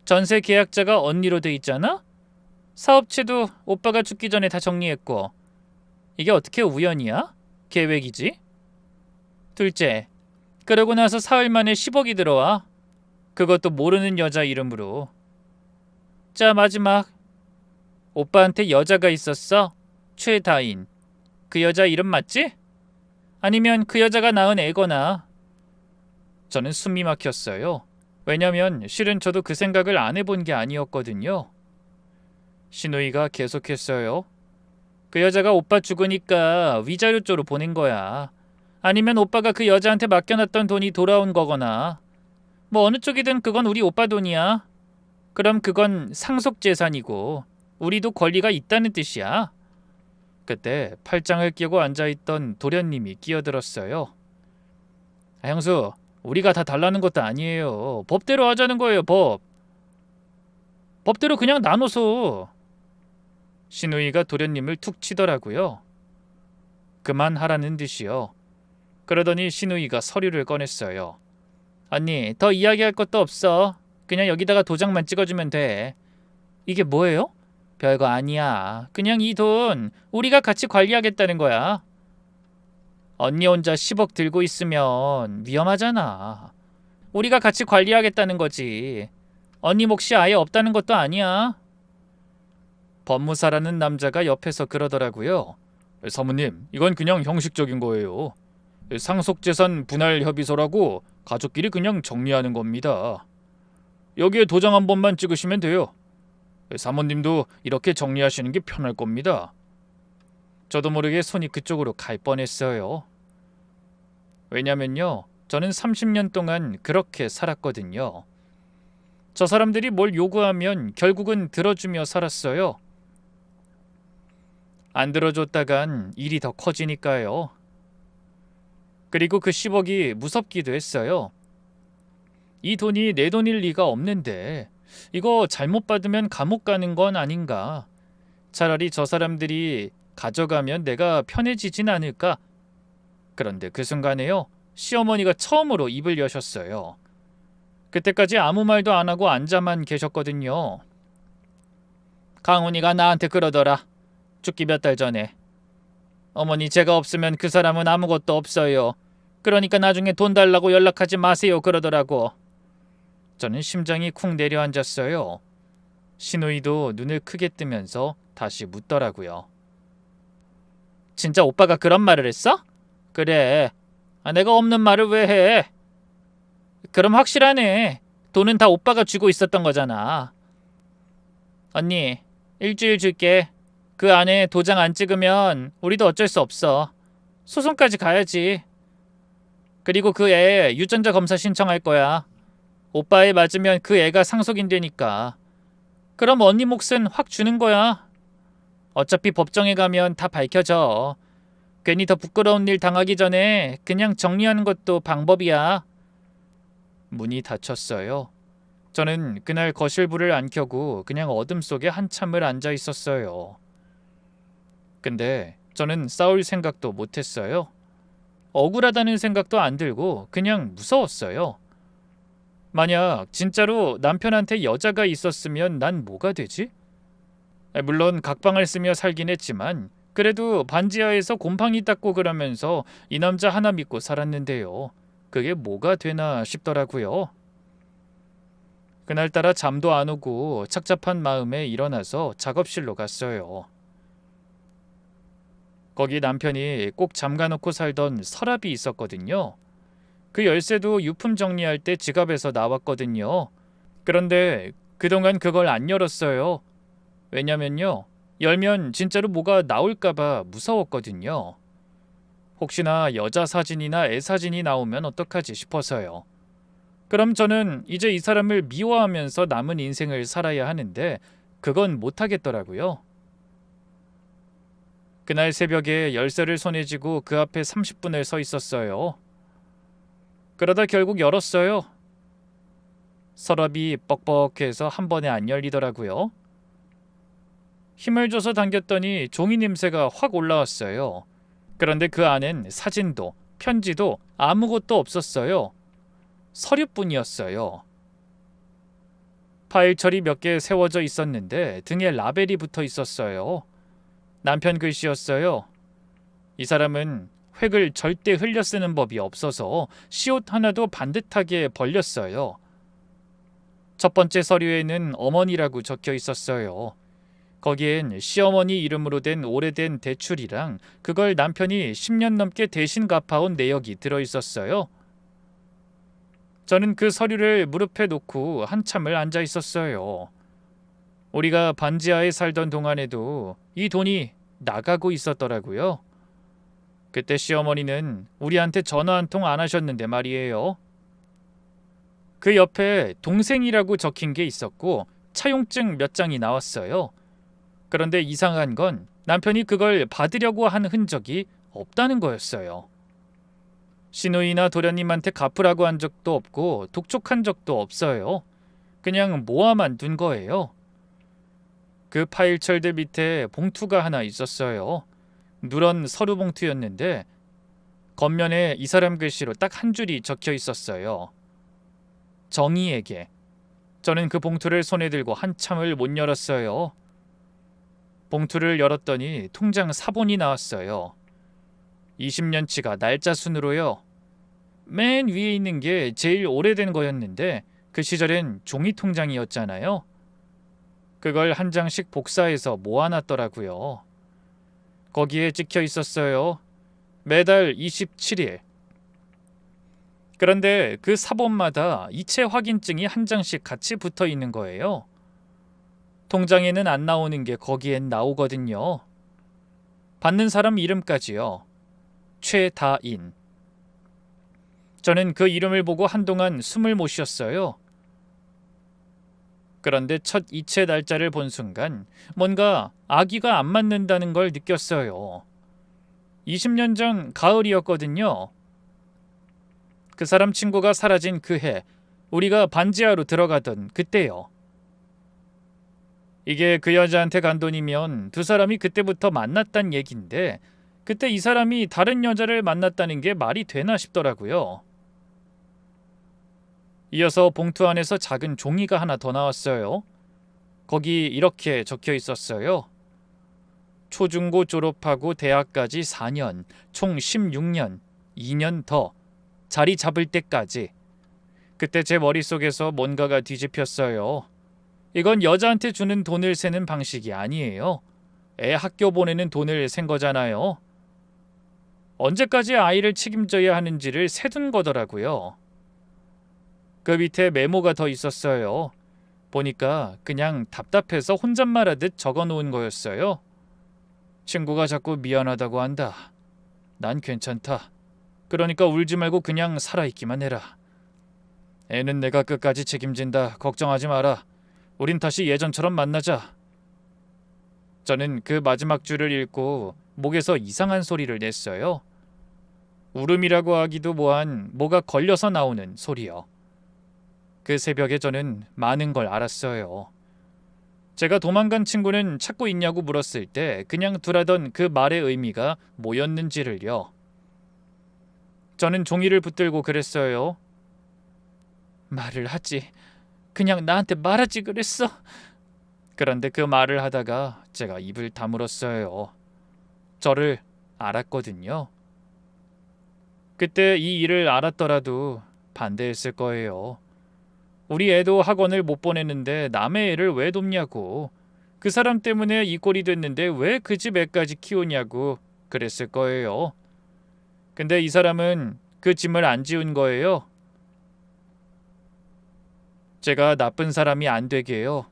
전세 계약자가 언니로 돼 있잖아? 사업체도 오빠가 죽기 전에 다 정리했고. 이게 어떻게 우연이야? 계획이지? 둘째, 그러고 나서 사흘 만에 10억이 들어와. 그것도 모르는 여자 이름으로. 자, 마지막. 오빠한테 여자가 있었어. 최다인. 그 여자 이름 맞지? 아니면 그 여자가 낳은 애거나. 저는 숨이 막혔어요. 왜냐면 실은 저도 그 생각을 안 해본 게 아니었거든요. 신우이가 계속했어요. 그 여자가 오빠 죽으니까 위자료 쪽으로 보낸 거야. 아니면 오빠가 그 여자한테 맡겨놨던 돈이 돌아온 거거나. 뭐 어느 쪽이든 그건 우리 오빠 돈이야. 그럼 그건 상속재산이고 우리도 권리가 있다는 뜻이야. 그때 팔짱을 끼고 앉아있던 도련님이 끼어들었어요. 형수, 우리가 다 달라는 것도 아니에요. 법대로 하자는 거예요, 법. 법대로 그냥 나눠서. 신우이가 도련님을 툭 치더라고요. 그만하라는 듯이요. 그러더니 신우이가 서류를 꺼냈어요. 언니, 더 이야기할 것도 없어. 그냥 여기다가 도장만 찍어주면 돼. 이게 뭐예요? 별거 아니야. 그냥 이 돈 우리가 같이 관리하겠다는 거야. 언니 혼자 10억 들고 있으면 위험하잖아. 우리가 같이 관리하겠다는 거지. 언니 몫이 아예 없다는 것도 아니야. 법무사라는 남자가 옆에서 그러더라고요. 사모님, 이건 그냥 형식적인 거예요. 상속재산 분할 협의서라고 가족끼리 그냥 정리하는 겁니다. 여기에 도장 한 번만 찍으시면 돼요. 사모님도 이렇게 정리하시는 게 편할 겁니다. 저도 모르게 손이 그쪽으로 갈 뻔했어요. 왜냐면요, 저는 30년 동안 그렇게 살았거든요. 저 사람들이 뭘 요구하면 결국은 들어주며 살았어요. 안 들어줬다간 일이 더 커지니까요. 그리고 그 10억이 무섭기도 했어요. 이 돈이 내 돈일 리가 없는데 이거 잘못 받으면 감옥 가는 건 아닌가. 차라리 저 사람들이 가져가면 내가 편해지진 않을까. 그런데 그 순간에요, 시어머니가 처음으로 입을 여셨어요. 그때까지 아무 말도 안 하고 앉아만 계셨거든요. 강훈이가 나한테 그러더라. 죽기 몇 달 전에. 어머니, 제가 없으면 그 사람은 아무것도 없어요. 그러니까 나중에 돈 달라고 연락하지 마세요 그러더라고. 저는 심장이 쿵 내려앉았어요. 신우이도 눈을 크게 뜨면서 다시 묻더라고요. 진짜 오빠가 그런 말을 했어? 그래. 내가 없는 말을 왜 해? 그럼 확실하네. 돈은 다 오빠가 쥐고 있었던 거잖아. 언니, 일주일 줄게. 그 안에 도장 안 찍으면 우리도 어쩔 수 없어. 소송까지 가야지. 그리고 그 애 유전자 검사 신청할 거야. 오빠에 맞으면 그 애가 상속인되니까. 그럼 언니 몫은 확 주는 거야. 어차피 법정에 가면 다 밝혀져. 괜히 더 부끄러운 일 당하기 전에 그냥 정리하는 것도 방법이야. 문이 닫혔어요. 저는 그날 거실불을 안 켜고 그냥 어둠 속에 한참을 앉아 있었어요. 근데 저는 싸울 생각도 못했어요. 억울하다는 생각도 안 들고 그냥 무서웠어요. 만약 진짜로 남편한테 여자가 있었으면 난 뭐가 되지? 물론 각방을 쓰며 살긴 했지만 그래도 반지하에서 곰팡이 닦고 그러면서 이 남자 하나 믿고 살았는데요. 그게 뭐가 되나 싶더라고요. 그날따라 잠도 안 오고 착잡한 마음에 일어나서 작업실로 갔어요. 거기 남편이 꼭 잠가놓고 살던 서랍이 있었거든요. 그 열쇠도 유품 정리할 때 지갑에서 나왔거든요. 그런데 그동안 그걸 안 열었어요. 왜냐면요, 열면 진짜로 뭐가 나올까봐 무서웠거든요. 혹시나 여자 사진이나 애 사진이 나오면 어떡하지 싶어서요. 그럼 저는 이제 이 사람을 미워하면서 남은 인생을 살아야 하는데 그건 못하겠더라고요. 그날 새벽에 열쇠를 손에 쥐고 그 앞에 30분을 서 있었어요. 그러다 결국 열었어요. 서랍이 뻑뻑해서 한 번에 안 열리더라고요. 힘을 줘서 당겼더니 종이 냄새가 확 올라왔어요. 그런데 그 안엔 사진도 편지도 아무것도 없었어요. 서류뿐이었어요. 파일철이 몇 개 세워져 있었는데 등에 라벨이 붙어 있었어요. 남편 글씨였어요. 이 사람은 획을 절대 흘려 쓰는 법이 없어서 시옷 하나도 반듯하게 벌렸어요. 첫 번째 서류에는 어머니라고 적혀 있었어요. 거기엔 시어머니 이름으로 된 오래된 대출이랑 그걸 남편이 10년 넘게 대신 갚아온 내역이 들어 있었어요. 저는 그 서류를 무릎에 놓고 한참을 앉아 있었어요. 우리가 반지하에 살던 동안에도 이 돈이 나가고 있었더라고요. 그때 시어머니는 우리한테 전화 한 통 안 하셨는데 말이에요. 그 옆에 동생이라고 적힌 게 있었고 차용증 몇 장이 나왔어요. 그런데 이상한 건 남편이 그걸 받으려고 한 흔적이 없다는 거였어요. 시누이나 도련님한테 갚으라고 한 적도 없고 독촉한 적도 없어요. 그냥 모아만 둔 거예요. 그 파일철들 밑에 봉투가 하나 있었어요. 누런 서류 봉투였는데 겉면에 이 사람 글씨로 딱 한 줄이 적혀 있었어요. 정희에게. 저는 그 봉투를 손에 들고 한참을 못 열었어요. 봉투를 열었더니 통장 사본이 나왔어요. 20년치가 날짜 순으로요. 맨 위에 있는 게 제일 오래된 거였는데 그 시절엔 종이 통장이었잖아요. 그걸 한 장씩 복사해서 모아놨더라고요. 거기에 찍혀 있었어요. 매달 27일. 그런데 그 사본마다 이체 확인증이 한 장씩 같이 붙어 있는 거예요. 통장에는 안 나오는 게 거기엔 나오거든요. 받는 사람 이름까지요. 최다인. 저는 그 이름을 보고 한동안 숨을 못 쉬었어요. 그런데 첫 이체 날짜를 본 순간 뭔가 아기가 안 맞는다는 걸 느꼈어요. 20년 전 가을이었거든요. 그 사람 친구가 사라진 그 해, 우리가 반지하로 들어가던 그때요. 이게 그 여자한테 간 돈이면 두 사람이 그때부터 만났단 얘긴데 그때 이 사람이 다른 여자를 만났다는 게 말이 되나 싶더라고요. 이어서 봉투 안에서 작은 종이가 하나 더 나왔어요. 거기 이렇게 적혀 있었어요. 초중고 졸업하고 대학까지 4년, 총 16년, 2년 더, 자리 잡을 때까지. 그때 제 머릿속에서 뭔가가 뒤집혔어요. 이건 여자한테 주는 돈을 세는 방식이 아니에요. 애 학교 보내는 돈을 센 거잖아요. 언제까지 아이를 책임져야 하는지를 세둔 거더라고요. 그 밑에 메모가 더 있었어요. 보니까 그냥 답답해서 혼잣말하듯 적어놓은 거였어요. 친구가 자꾸 미안하다고 한다. 난 괜찮다. 그러니까 울지 말고 그냥 살아있기만 해라. 애는 내가 끝까지 책임진다. 걱정하지 마라. 우린 다시 예전처럼 만나자. 저는 그 마지막 줄을 읽고 목에서 이상한 소리를 냈어요. 울음이라고 하기도 뭐한 뭐가 걸려서 나오는 소리요. 그 새벽에 저는 많은 걸 알았어요. 제가 도망간 친구는 찾고 있냐고 물었을 때 그냥 두라던 그 말의 의미가 뭐였는지를요. 저는 종이를 붙들고 그랬어요. 말을 하지. 그냥 나한테 말하지 그랬어. 그런데 그 말을 하다가 제가 입을 다물었어요. 저를 알았거든요. 그때 이 일을 알았더라도 반대했을 거예요. 우리 애도 학원을 못 보내는데 남의 애를 왜 돕냐고. 그 사람 때문에 이 꼴이 됐는데 왜 그 집 애까지 키우냐고 그랬을 거예요. 근데 이 사람은 그 짐을 안 지운 거예요. 제가 나쁜 사람이 안 되게요.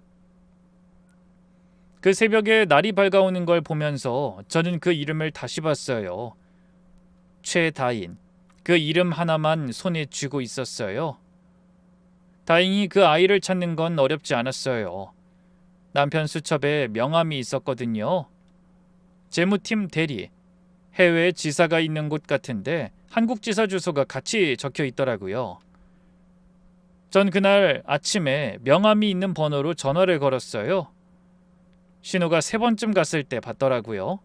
그 새벽에 날이 밝아오는 걸 보면서 저는 그 이름을 다시 봤어요. 최다인. 그 이름 하나만 손에 쥐고 있었어요. 다행히 그 아이를 찾는 건 어렵지 않았어요. 남편 수첩에 명함이 있었거든요. 재무팀 대리, 해외 지사가 있는 곳 같은데 한국 지사 주소가 같이 적혀 있더라고요. 전 그날 아침에 명함이 있는 번호로 전화를 걸었어요. 신호가 3번쯤 갔을 때 받더라고요.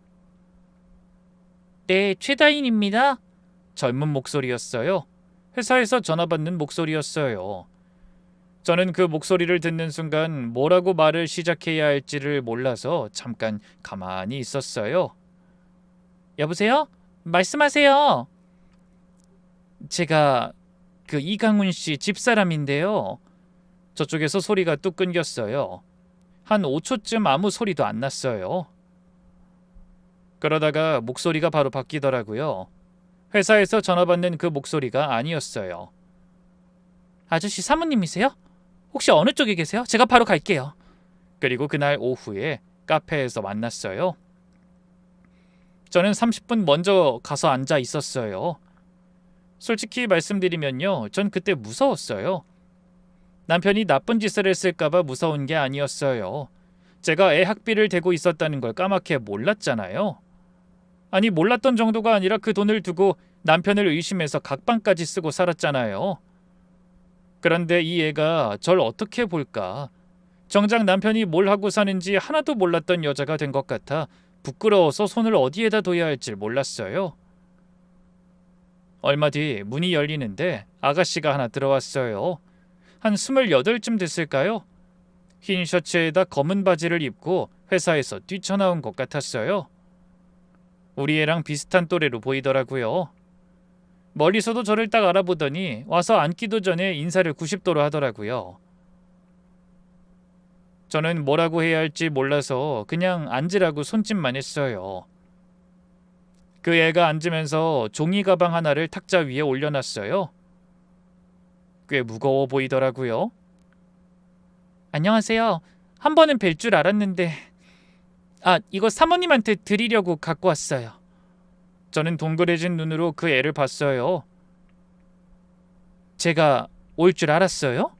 네, 최다인입니다. 젊은 목소리였어요. 회사에서 전화 받는 목소리였어요. 저는 그 목소리를 듣는 순간 뭐라고 말을 시작해야 할지를 몰라서 잠깐 가만히 있었어요. 여보세요? 말씀하세요. 제가 그 이강훈 씨 집사람인데요. 저쪽에서 소리가 뚝 끊겼어요. 한 5초쯤 아무 소리도 안 났어요. 그러다가 목소리가 바로 바뀌더라고요. 회사에서 전화 받는 그 목소리가 아니었어요. 아저씨 사모님이세요? 혹시 어느 쪽에 계세요? 제가 바로 갈게요. 그리고 그날 오후에 카페에서 만났어요. 저는 30분 먼저 가서 앉아 있었어요. 솔직히 말씀드리면요, 전 그때 무서웠어요. 남편이 나쁜 짓을 했을까봐 무서운 게 아니었어요. 제가 애 학비를 대고 있었다는 걸 까맣게 몰랐잖아요. 아니, 몰랐던 정도가 아니라 그 돈을 두고 남편을 의심해서 각방까지 쓰고 살았잖아요. 그런데 이 애가 절 어떻게 볼까? 정작 남편이 뭘 하고 사는지 하나도 몰랐던 여자가 된 것 같아 부끄러워서 손을 어디에다 둬야 할지 몰랐어요. 얼마 뒤 문이 열리는데 아가씨가 하나 들어왔어요. 한 28쯤 됐을까요? 흰 셔츠에다 검은 바지를 입고 회사에서 뛰쳐나온 것 같았어요. 우리 애랑 비슷한 또래로 보이더라고요. 멀리서도 저를 딱 알아보더니 와서 앉기도 전에 인사를 90도로 하더라고요. 저는 뭐라고 해야 할지 몰라서 그냥 앉으라고 손짓만 했어요. 그 애가 앉으면서 종이 가방 하나를 탁자 위에 올려놨어요. 꽤 무거워 보이더라고요. 안녕하세요. 한 번은 뵐 줄 알았는데 이거 사모님한테 드리려고 갖고 왔어요. 저는 동그래진 눈으로 그 애를 봤어요. 제가 올 줄 알았어요?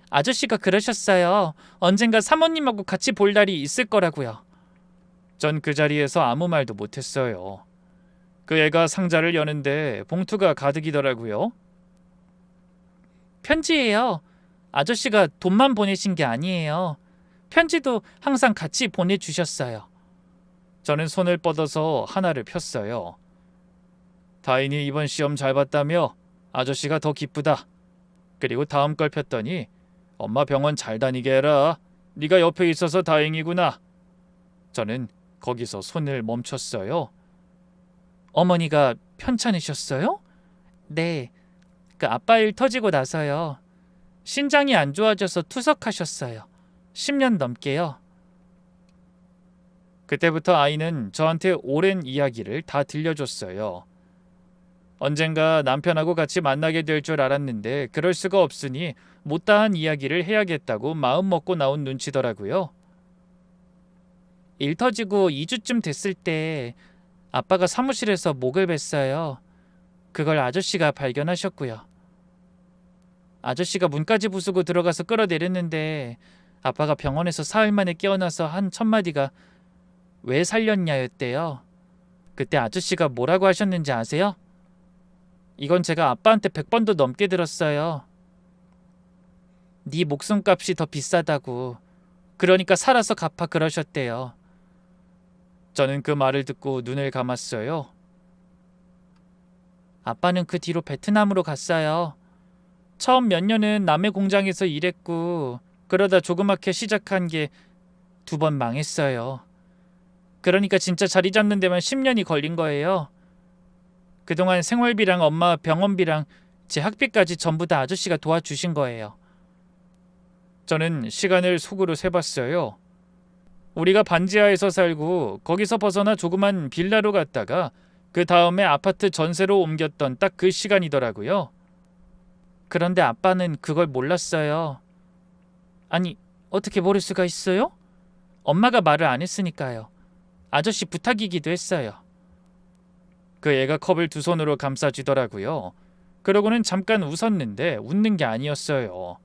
아저씨가 그러셨어요. 언젠가 사모님하고 같이 볼 날이 있을 거라고요. 전 그 자리에서 아무 말도 못했어요. 그 애가 상자를 여는데 봉투가 가득이더라고요. 편지예요. 아저씨가 돈만 보내신 게 아니에요. 편지도 항상 같이 보내주셨어요. 저는 손을 뻗어서 하나를 폈어요. 다인이 이번 시험 잘 봤다며? 아저씨가 더 기쁘다. 그리고 다음 걸 폈더니 엄마 병원 잘 다니게 해라. 네가 옆에 있어서 다행이구나. 저는 거기서 손을 멈췄어요. 어머니가 편찮으셨어요? 네. 그 아빠 일 터지고 나서요. 신장이 안 좋아져서 투석하셨어요. 10년 넘게요. 그때부터 아이는 저한테 오랜 이야기를 다 들려줬어요. 언젠가 남편하고 같이 만나게 될 줄 알았는데 그럴 수가 없으니 못다한 이야기를 해야겠다고 마음먹고 나온 눈치더라고요. 일 터지고 2주쯤 됐을 때 아빠가 사무실에서 목을 뱄어요. 그걸 아저씨가 발견하셨고요. 아저씨가 문까지 부수고 들어가서 끌어내렸는데 아빠가 병원에서 사흘 만에 깨어나서 한 첫마디가 왜 살렸냐였대요. 그때 아저씨가 뭐라고 하셨는지 아세요? 이건 제가 아빠한테 100번도 넘게 들었어요. 네 목숨값이 더 비싸다고. 그러니까 살아서 갚아 그러셨대요. 저는 그 말을 듣고 눈을 감았어요. 아빠는 그 뒤로 베트남으로 갔어요. 처음 몇 년은 남의 공장에서 일했고 그러다 조그맣게 시작한 게 2번 망했어요. 그러니까 진짜 자리 잡는 데만 10년이 걸린 거예요. 그동안 생활비랑 엄마 병원비랑 제 학비까지 전부 다 아저씨가 도와주신 거예요. 저는 시간을 속으로 세봤어요. 우리가 반지하에서 살고 거기서 벗어나 조그만 빌라로 갔다가 그 다음에 아파트 전세로 옮겼던 딱 그 시간이더라고요. 그런데 아빠는 그걸 몰랐어요. 아니, 어떻게 모를 수가 있어요? 엄마가 말을 안 했으니까요. 아저씨 부탁이기도 했어요. 그 애가 컵을 2손으로 감싸쥐더라고요. 그러고는 잠깐 웃었는데 웃는 게 아니었어요.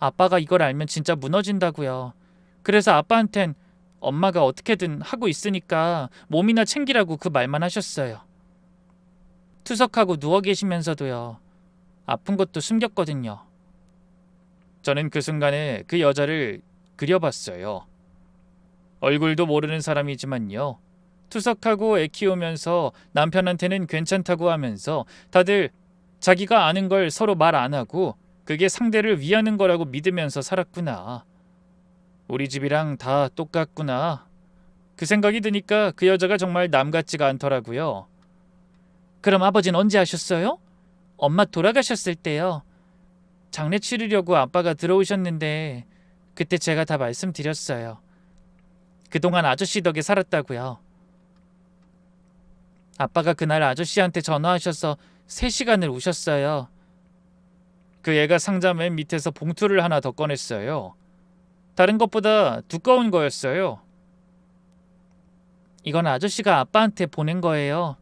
아빠가 이걸 알면 진짜 무너진다고요. 그래서 아빠한텐 엄마가 어떻게든 하고 있으니까 몸이나 챙기라고 그 말만 하셨어요. 투석하고 누워 계시면서도요. 아픈 것도 숨겼거든요. 저는 그 순간에 그 여자를 그려봤어요. 얼굴도 모르는 사람이지만요. 투석하고 애 키우면서 남편한테는 괜찮다고 하면서 다들 자기가 아는 걸 서로 말 안 하고 그게 상대를 위하는 거라고 믿으면서 살았구나. 우리 집이랑 다 똑같구나. 그 생각이 드니까 그 여자가 정말 남 같지가 않더라고요. 그럼 아버지는 언제 하셨어요? 엄마 돌아가셨을 때요. 장례 치르려고 아빠가 들어오셨는데 그때 제가 다 말씀드렸어요. 그동안 아저씨 덕에 살았다고요. 아빠가 그날 아저씨한테 전화하셔서 3시간을 우셨어요. 그 애가 상자 맨 밑에서 봉투를 하나 더 꺼냈어요. 다른 것보다 두꺼운 거였어요. 이건 아저씨가 아빠한테 보낸 거예요.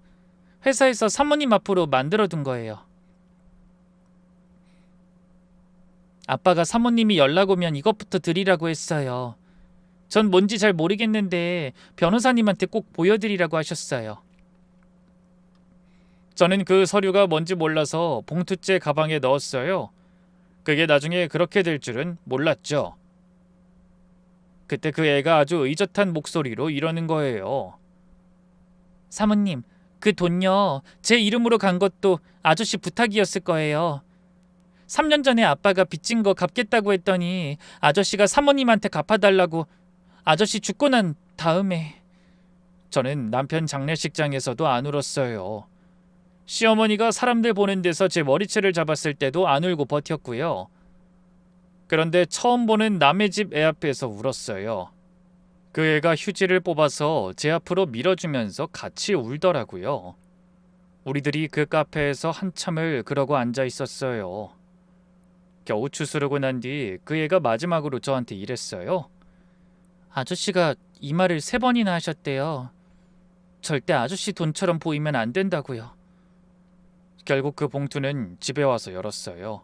회사에서 사모님 앞으로 만들어둔 거예요. 아빠가 사모님이 연락 오면 이것부터 드리라고 했어요. 전 뭔지 잘 모르겠는데 변호사님한테 꼭 보여드리라고 하셨어요. 저는 그 서류가 뭔지 몰라서 봉투째 가방에 넣었어요. 그게 나중에 그렇게 될 줄은 몰랐죠. 그때 그 애가 아주 의젓한 목소리로 이러는 거예요. 사모님, 그 돈요. 제 이름으로 간 것도 아저씨 부탁이었을 거예요. 3년 전에 아빠가 빚진 거 갚겠다고 했더니 아저씨가 사모님한테 갚아달라고 아저씨 죽고 난 다음에. 저는 남편 장례식장에서도 안 울었어요. 시어머니가 사람들 보는 데서 제 머리채를 잡았을 때도 안 울고 버텼고요. 그런데 처음 보는 남의 집 애 앞에서 울었어요. 그 애가 휴지를 뽑아서 제 앞으로 밀어주면서 같이 울더라고요. 우리들이 그 카페에서 한참을 그러고 앉아 있었어요. 겨우 추스르고 난 뒤 그 애가 마지막으로 저한테 이랬어요. 아저씨가 이 말을 3번이나 하셨대요. 절대 아저씨 돈처럼 보이면 안 된다고요. 결국 그 봉투는 집에 와서 열었어요.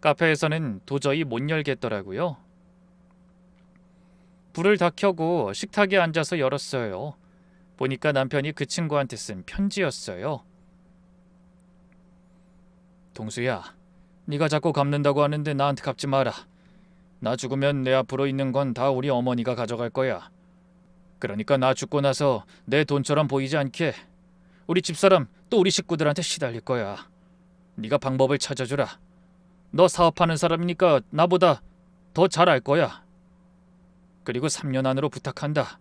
카페에서는 도저히 못 열겠더라고요. 불을 다 켜고 식탁에 앉아서 열었어요. 보니까 남편이 그 친구한테 쓴 편지였어요. 동수야, 네가 자꾸 갚는다고 하는데 나한테 갚지 마라. 나 죽으면 내 앞으로 있는 건 다 우리 어머니가 가져갈 거야. 그러니까 나 죽고 나서 내 돈처럼 보이지 않게 우리 집사람 또 우리 식구들한테 시달릴 거야. 네가 방법을 찾아주라. 너 사업하는 사람이니까 나보다 더 잘 알 거야. 그리고 3년 안으로 부탁한다.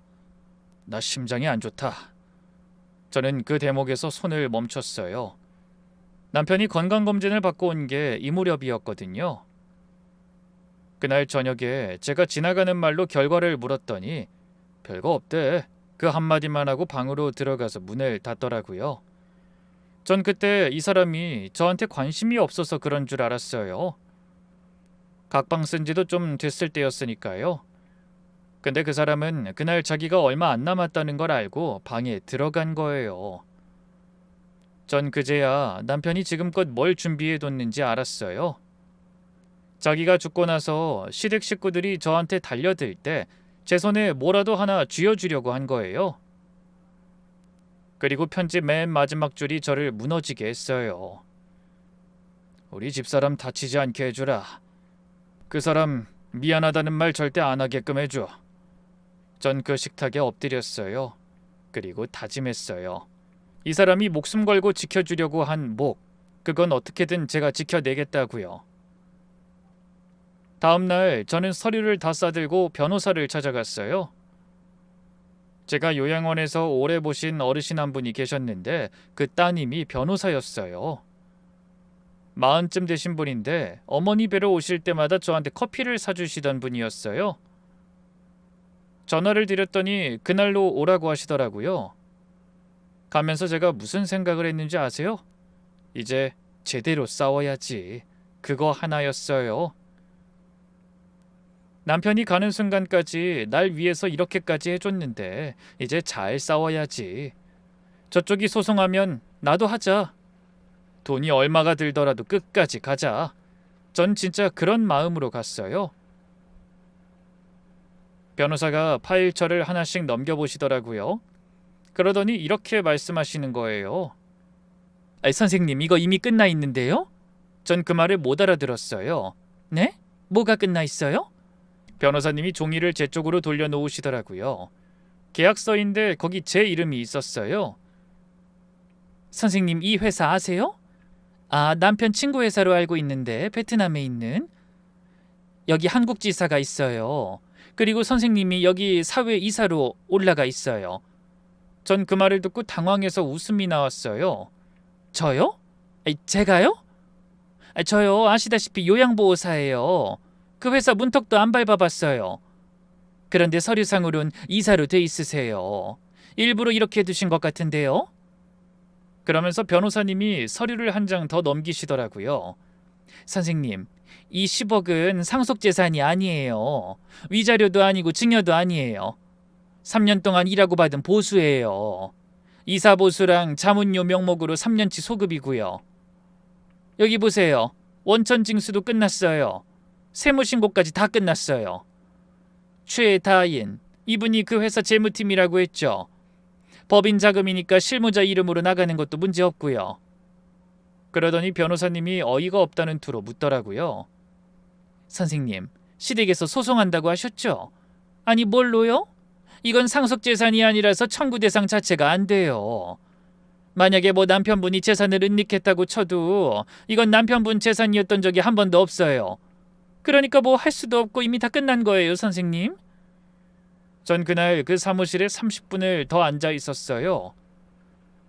나 심장이 안 좋다. 저는 그 대목에서 손을 멈췄어요. 남편이 건강검진을 받고 온 게 이 무렵이었거든요. 그날 저녁에 제가 지나가는 말로 결과를 물었더니 별거 없대. 그 한마디만 하고 방으로 들어가서 문을 닫더라고요. 전 그때 이 사람이 저한테 관심이 없어서 그런 줄 알았어요. 각방 쓴 지도 좀 됐을 때였으니까요. 근데 그 사람은 그날 자기가 얼마 안 남았다는 걸 알고 방에 들어간 거예요. 전 그제야 남편이 지금껏 뭘 준비해뒀는지 알았어요. 자기가 죽고 나서 시댁 식구들이 저한테 달려들 때 제 손에 뭐라도 하나 쥐어주려고 한 거예요. 그리고 편지 맨 마지막 줄이 저를 무너지게 했어요. 우리 집사람 다치지 않게 해주라. 그 사람 미안하다는 말 절대 안 하게끔 해줘. 전 그 식탁에 엎드렸어요. 그리고 다짐했어요. 이 사람이 목숨 걸고 지켜주려고 한 목, 그건 어떻게든 제가 지켜내겠다고요. 다음 날 저는 서류를 다 싸들고 변호사를 찾아갔어요. 제가 요양원에서 오래 보신 어르신 한 분이 계셨는데 그 따님이 변호사였어요. 40쯤 되신 분인데 어머니 뵈러 오실 때마다 저한테 커피를 사주시던 분이었어요. 전화를 드렸더니 그날로 오라고 하시더라고요. 가면서 제가 무슨 생각을 했는지 아세요? 이제 제대로 싸워야지. 그거 하나였어요. 남편이 가는 순간까지 날 위해서 이렇게까지 해줬는데 이제 잘 싸워야지. 저쪽이 소송하면 나도 하자. 돈이 얼마가 들더라도 끝까지 가자. 전 진짜 그런 마음으로 갔어요. 변호사가 파일처를 하나씩 넘겨보시더라고요. 그러더니 이렇게 말씀하시는 거예요. 선생님, 이거 이미 끝나 있는데요? 전 그 말을 못 알아들었어요. 네? 뭐가 끝나 있어요? 변호사님이 종이를 제 쪽으로 돌려놓으시더라고요. 계약서인데 거기 제 이름이 있었어요. 선생님, 이 회사 아세요? 남편 친구 회사로 알고 있는데 베트남에 있는. 여기 한국 지사가 있어요. 그리고 선생님이 여기 사회 이사로 올라가 있어요. 전 그 말을 듣고 당황해서 웃음이 나왔어요. 저요? 제가요? 저요, 아시다시피 요양보호사예요. 그 회사 문턱도 안 밟아봤어요. 그런데 서류상으론 이사로 돼 있으세요. 일부러 이렇게 해두신 것 같은데요? 그러면서 변호사님이 서류를 한 장 더 넘기시더라고요. 선생님, 이 10억은 상속재산이 아니에요. 위자료도 아니고 증여도 아니에요. 3년 동안 일하고 받은 보수예요. 이사보수랑 자문료 명목으로 3년치 소급이고요. 여기 보세요. 원천징수도 끝났어요. 세무신고까지 다 끝났어요. 최다인, 이분이 그 회사 재무팀이라고 했죠. 법인 자금이니까 실무자 이름으로 나가는 것도 문제없고요. 그러더니 변호사님이 어이가 없다는 투로 묻더라고요. 선생님, 시댁에서 소송한다고 하셨죠? 아니, 뭘로요? 이건 상속재산이 아니라서 청구 대상 자체가 안 돼요. 만약에 남편분이 재산을 은닉했다고 쳐도 이건 남편분 재산이었던 적이 한 번도 없어요. 그러니까 할 수도 없고 이미 다 끝난 거예요, 선생님. 전 그날 그 사무실에 30분을 더 앉아 있었어요.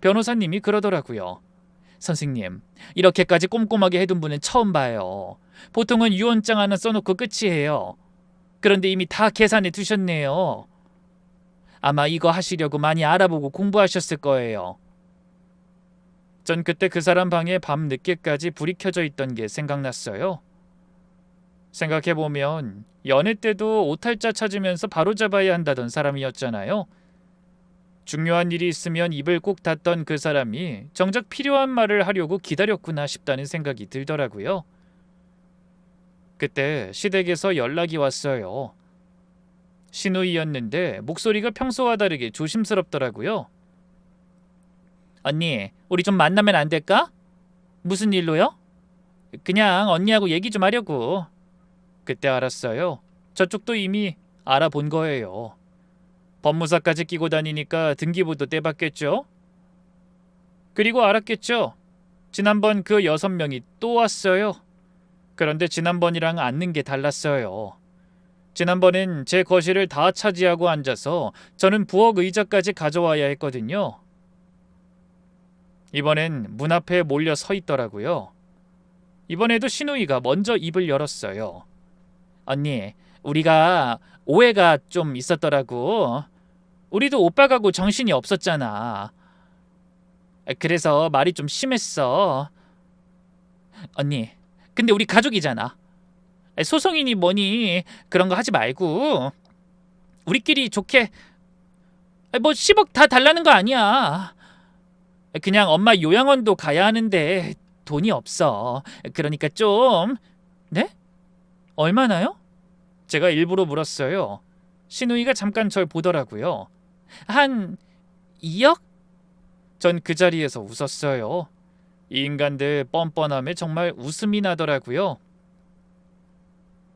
변호사님이 그러더라고요. 선생님, 이렇게까지 꼼꼼하게 해둔 분은 처음 봐요. 보통은 유언장 하나 써놓고 끝이에요. 그런데 이미 다 계산해 두셨네요. 아마 이거 하시려고 많이 알아보고 공부하셨을 거예요. 전 그때 그 사람 방에 밤 늦게까지 불이 켜져 있던 게 생각났어요. 생각해보면 연애 때도 오탈자 찾으면서 바로잡아야 한다던 사람이었잖아요. 중요한 일이 있으면 입을 꼭 닫던 그 사람이 정작 필요한 말을 하려고 기다렸구나 싶다는 생각이 들더라고요. 그때 시댁에서 연락이 왔어요. 신우이였는데 목소리가 평소와 다르게 조심스럽더라고요. 언니, 우리 좀 만나면 안 될까? 무슨 일로요? 그냥 언니하고 얘기 좀 하려고. 그때 알았어요. 저쪽도 이미 알아본 거예요. 법무사까지 끼고 다니니까 등기부도 떼봤겠죠? 그리고 알았겠죠? 지난번 그 6명이 또 왔어요. 그런데 지난번이랑 앉는 게 달랐어요. 지난번엔 제 거실을 다 차지하고 앉아서 저는 부엌 의자까지 가져와야 했거든요. 이번엔 문 앞에 몰려 서 있더라고요. 이번에도 신우이가 먼저 입을 열었어요. 언니, 우리가 오해가 좀 있었더라고. 우리도 오빠가고 정신이 없었잖아. 그래서 말이 좀 심했어. 언니, 근데 우리 가족이잖아. 소송이니 뭐니 그런 거 하지 말고 우리끼리 좋게 10억 다 달라는 거 아니야. 그냥 엄마 요양원도 가야 하는데 돈이 없어. 그러니까 좀. 네? 얼마나요? 제가 일부러 물었어요. 신우이가 잠깐 절 보더라고요. 한 2억? 전 그 자리에서 웃었어요. 이 인간들 뻔뻔함에 정말 웃음이 나더라고요.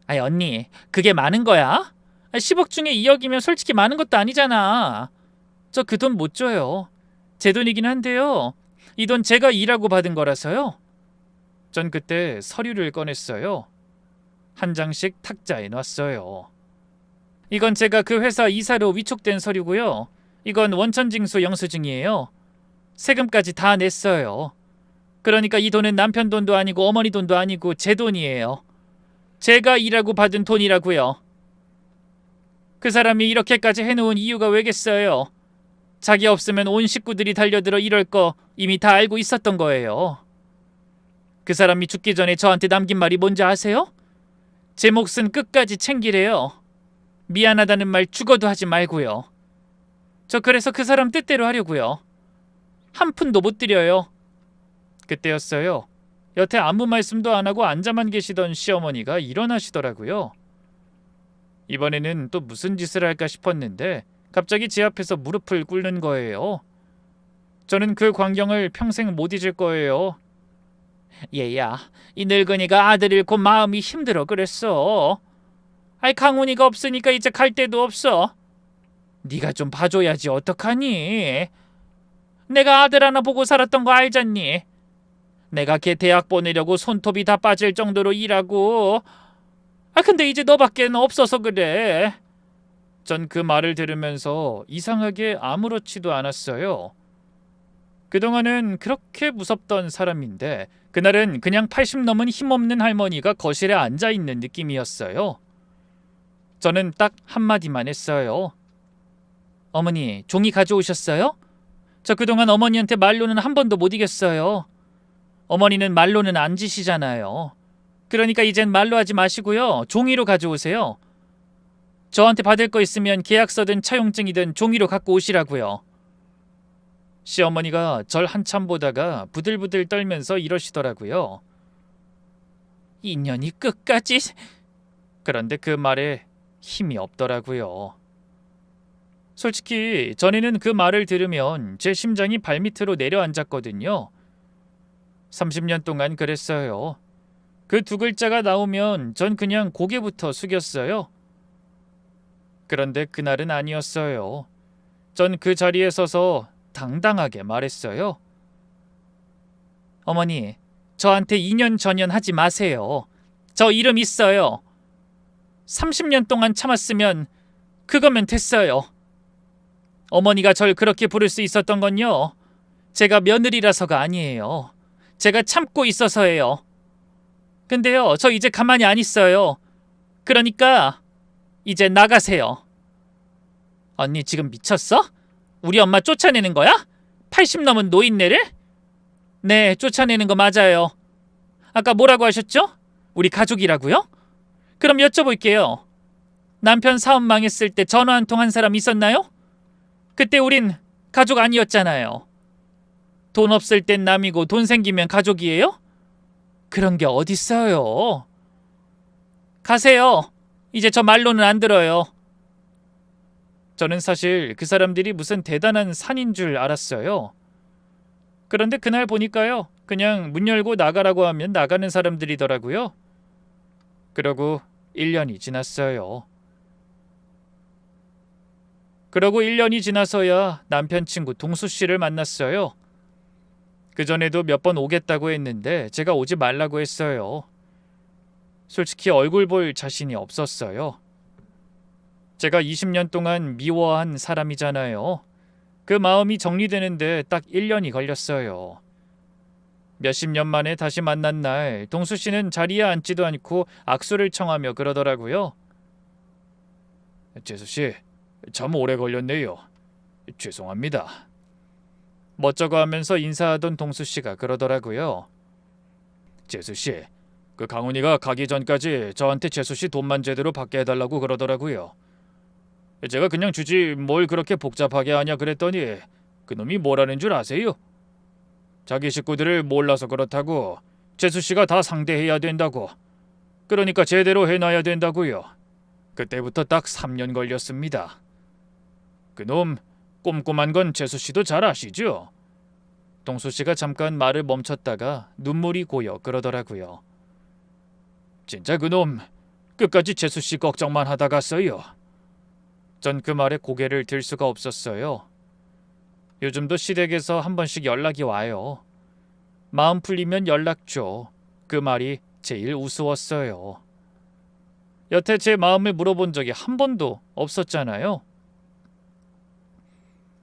언니, 그게 많은 거야? 10억 중에 2억이면 솔직히 많은 것도 아니잖아. 저 그 돈 못 줘요. 제 돈이긴 한데요. 이 돈 제가 일하고 받은 거라서요. 전 그때 서류를 꺼냈어요. 한 장씩 탁자에 놨어요. 이건 제가 그 회사 이사로 위촉된 서류고요. 이건 원천징수 영수증이에요. 세금까지 다 냈어요. 그러니까 이 돈은 남편 돈도 아니고 어머니 돈도 아니고 제 돈이에요. 제가 일하고 받은 돈이라고요. 그 사람이 이렇게까지 해놓은 이유가 왜겠어요? 자기 없으면 온 식구들이 달려들어 이럴 거 이미 다 알고 있었던 거예요. 그 사람이 죽기 전에 저한테 남긴 말이 뭔지 아세요? 제 몫은 끝까지 챙기래요. 미안하다는 말 죽어도 하지 말고요. 저 그래서 그 사람 뜻대로 하려고요. 한 푼도 못 드려요. 그때였어요. 여태 아무 말씀도 안 하고 앉아만 계시던 시어머니가 일어나시더라고요. 이번에는 또 무슨 짓을 할까 싶었는데 갑자기 제 앞에서 무릎을 꿇는 거예요. 저는 그 광경을 평생 못 잊을 거예요. 얘야, 이 늙은이가 아들 잃고 마음이 힘들어 그랬어. 아이 강훈이가 없으니까 이제 갈 데도 없어. 네가 좀 봐줘야지 어떡하니? 내가 아들 하나 보고 살았던 거 알잖니? 내가 걔 대학 보내려고 손톱이 다 빠질 정도로 일하고. 근데 이제 너밖에 없어서 그래. 전 그 말을 들으면서 이상하게 아무렇지도 않았어요. 그동안은 그렇게 무섭던 사람인데 그날은 그냥 80 넘은 힘없는 할머니가 거실에 앉아있는 느낌이었어요. 저는 딱 한마디만 했어요. 어머니, 종이 가져오셨어요? 저 그동안 어머니한테 말로는 한 번도 못 이겼어요. 어머니는 말로는 안 지시잖아요. 그러니까 이젠 말로 하지 마시고요. 종이로 가져오세요. 저한테 받을 거 있으면 계약서든 차용증이든 종이로 갖고 오시라고요. 시어머니가 절 한참 보다가 부들부들 떨면서 이러시더라고요. 인연이 끝까지... 그런데 그 말에 힘이 없더라고요. 솔직히 전에는 그 말을 들으면 제 심장이 발밑으로 내려앉았거든요. 30년 동안 그랬어요. 그 두 글자가 나오면 전 그냥 고개부터 숙였어요. 그런데 그날은 아니었어요. 전 그 자리에 서서 당당하게 말했어요. 어머니, 저한테 2년 전년 하지 마세요. 저 이름 있어요. 30년 동안 참았으면 그거면 됐어요. 어머니가 절 그렇게 부를 수 있었던 건요, 제가 며느리라서가 아니에요. 제가 참고 있어서예요. 근데요, 저 이제 가만히 안 있어요. 그러니까 이제 나가세요. 언니 지금 미쳤어? 우리 엄마 쫓아내는 거야? 80 넘은 노인네를? 네, 쫓아내는 거 맞아요. 아까 뭐라고 하셨죠? 우리 가족이라고요? 그럼 여쭤볼게요. 남편 사업 망했을 때 전화 한 통 한 사람 있었나요? 그때 우린 가족 아니었잖아요. 돈 없을 땐 남이고 돈 생기면 가족이에요? 그런 게 어딨어요. 가세요. 이제 저 말로는 안 들어요. 저는 사실 그 사람들이 무슨 대단한 산인 줄 알았어요. 그런데 그날 보니까요, 그냥 문 열고 나가라고 하면 나가는 사람들이더라고요. 그러고 1년이 지났어요. 그러고 1년이 지나서야 남편 친구 동수 씨를 만났어요. 그전에도 몇 번 오겠다고 했는데 제가 오지 말라고 했어요. 솔직히 얼굴 볼 자신이 없었어요. 제가 20년 동안 미워한 사람이잖아요. 그 마음이 정리되는데 딱 1년이 걸렸어요. 몇십 년 만에 다시 만난 날 동수 씨는 자리에 앉지도 않고 악수를 청하며 그러더라고요. 재수 씨, 참 오래 걸렸네요. 죄송합니다. 멋쩍어 하면서 인사하던 동수 씨가 그러더라고요. 재수 씨, 그 강훈이가 가기 전까지 저한테 재수 씨 돈만 제대로 받게 해달라고 그러더라고요. 제가 그냥 주지 뭘 그렇게 복잡하게 하냐 그랬더니 그놈이 뭐라는 줄 아세요? 자기 식구들을 몰라서 그렇다고, 재수 씨가 다 상대해야 된다고, 그러니까 제대로 해놔야 된다고요. 그때부터 딱 3년 걸렸습니다. 그놈 꼼꼼한 건 재수 씨도 잘 아시죠? 동수 씨가 잠깐 말을 멈췄다가 눈물이 고여 그러더라고요. 진짜 그놈 끝까지 재수 씨 걱정만 하다 갔어요. 전 그 말에 고개를 들 수가 없었어요. 요즘도 시댁에서 한 번씩 연락이 와요. 마음 풀리면 연락 줘. 그 말이 제일 우스웠어요. 여태 제 마음을 물어본 적이 한 번도 없었잖아요.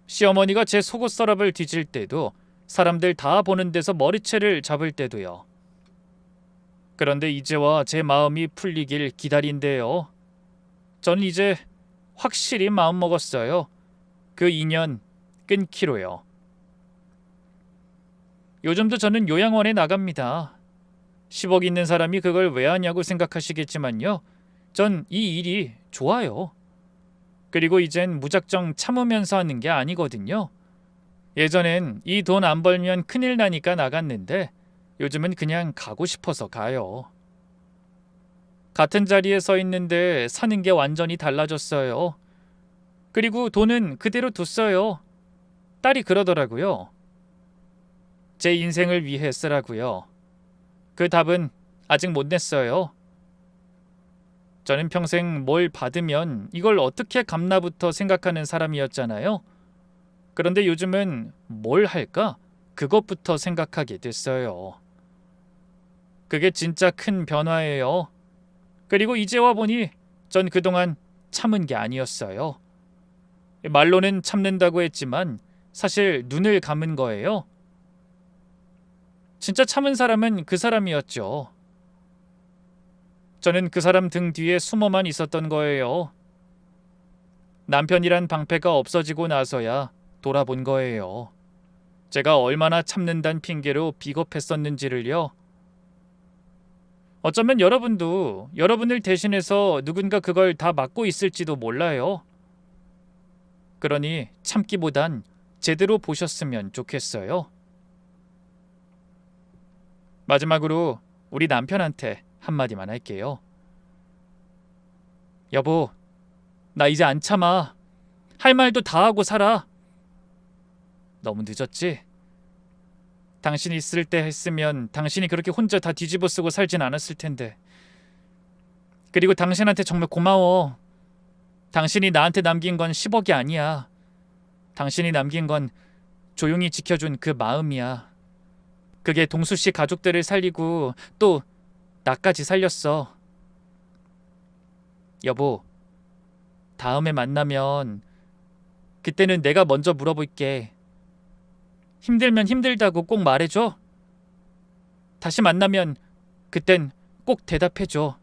시어머니가 제 속옷 서랍을 뒤질 때도, 사람들 다 보는 데서 머리채를 잡을 때도요. 그런데 이제와 제 마음이 풀리길 기다린대요. 저는 이제 확실히 마음먹었어요. 그 인연 끊기로요. 요즘도 저는 요양원에 나갑니다. 10억 있는 사람이 그걸 왜 하냐고 생각하시겠지만요, 전 이 일이 좋아요. 그리고 이젠 무작정 참으면서 하는 게 아니거든요. 예전엔 이 돈 안 벌면 큰일 나니까 나갔는데 요즘은 그냥 가고 싶어서 가요. 같은 자리에 서 있는데 사는 게 완전히 달라졌어요. 그리고 돈은 그대로 뒀어요. 딸이 그러더라고요. 제 인생을 위해 쓰라고요. 그 답은 아직 못 냈어요. 저는 평생 뭘 받으면 이걸 어떻게 갚나부터 생각하는 사람이었잖아요. 그런데 요즘은 뭘 할까? 그것부터 생각하게 됐어요. 그게 진짜 큰 변화예요. 그리고 이제 와 보니 전 그동안 참은 게 아니었어요. 말로는 참는다고 했지만 사실 눈을 감은 거예요. 진짜 참은 사람은 그 사람이었죠. 저는 그 사람 등 뒤에 숨어만 있었던 거예요. 남편이란 방패가 없어지고 나서야 돌아본 거예요. 제가 얼마나 참는다는 핑계로 비겁했었는지를요. 어쩌면 여러분도 여러분을 대신해서 누군가 그걸 다 맡고 있을지도 몰라요. 그러니 참기보단 제대로 보셨으면 좋겠어요. 마지막으로 우리 남편한테 한마디만 할게요. 여보, 나 이제 안 참아. 할 말도 다 하고 살아. 너무 늦었지? 당신이 있을 때 했으면 당신이 그렇게 혼자 다 뒤집어 쓰고 살진 않았을 텐데. 그리고 당신한테 정말 고마워. 당신이 나한테 남긴 건 10억이 아니야. 당신이 남긴 건 조용히 지켜준 그 마음이야. 그게 동수 씨 가족들을 살리고 또 나까지 살렸어. 여보, 다음에 만나면 그때는 내가 먼저 물어볼게. 힘들면 힘들다고 꼭 말해줘. 다시 만나면 그땐 꼭 대답해줘.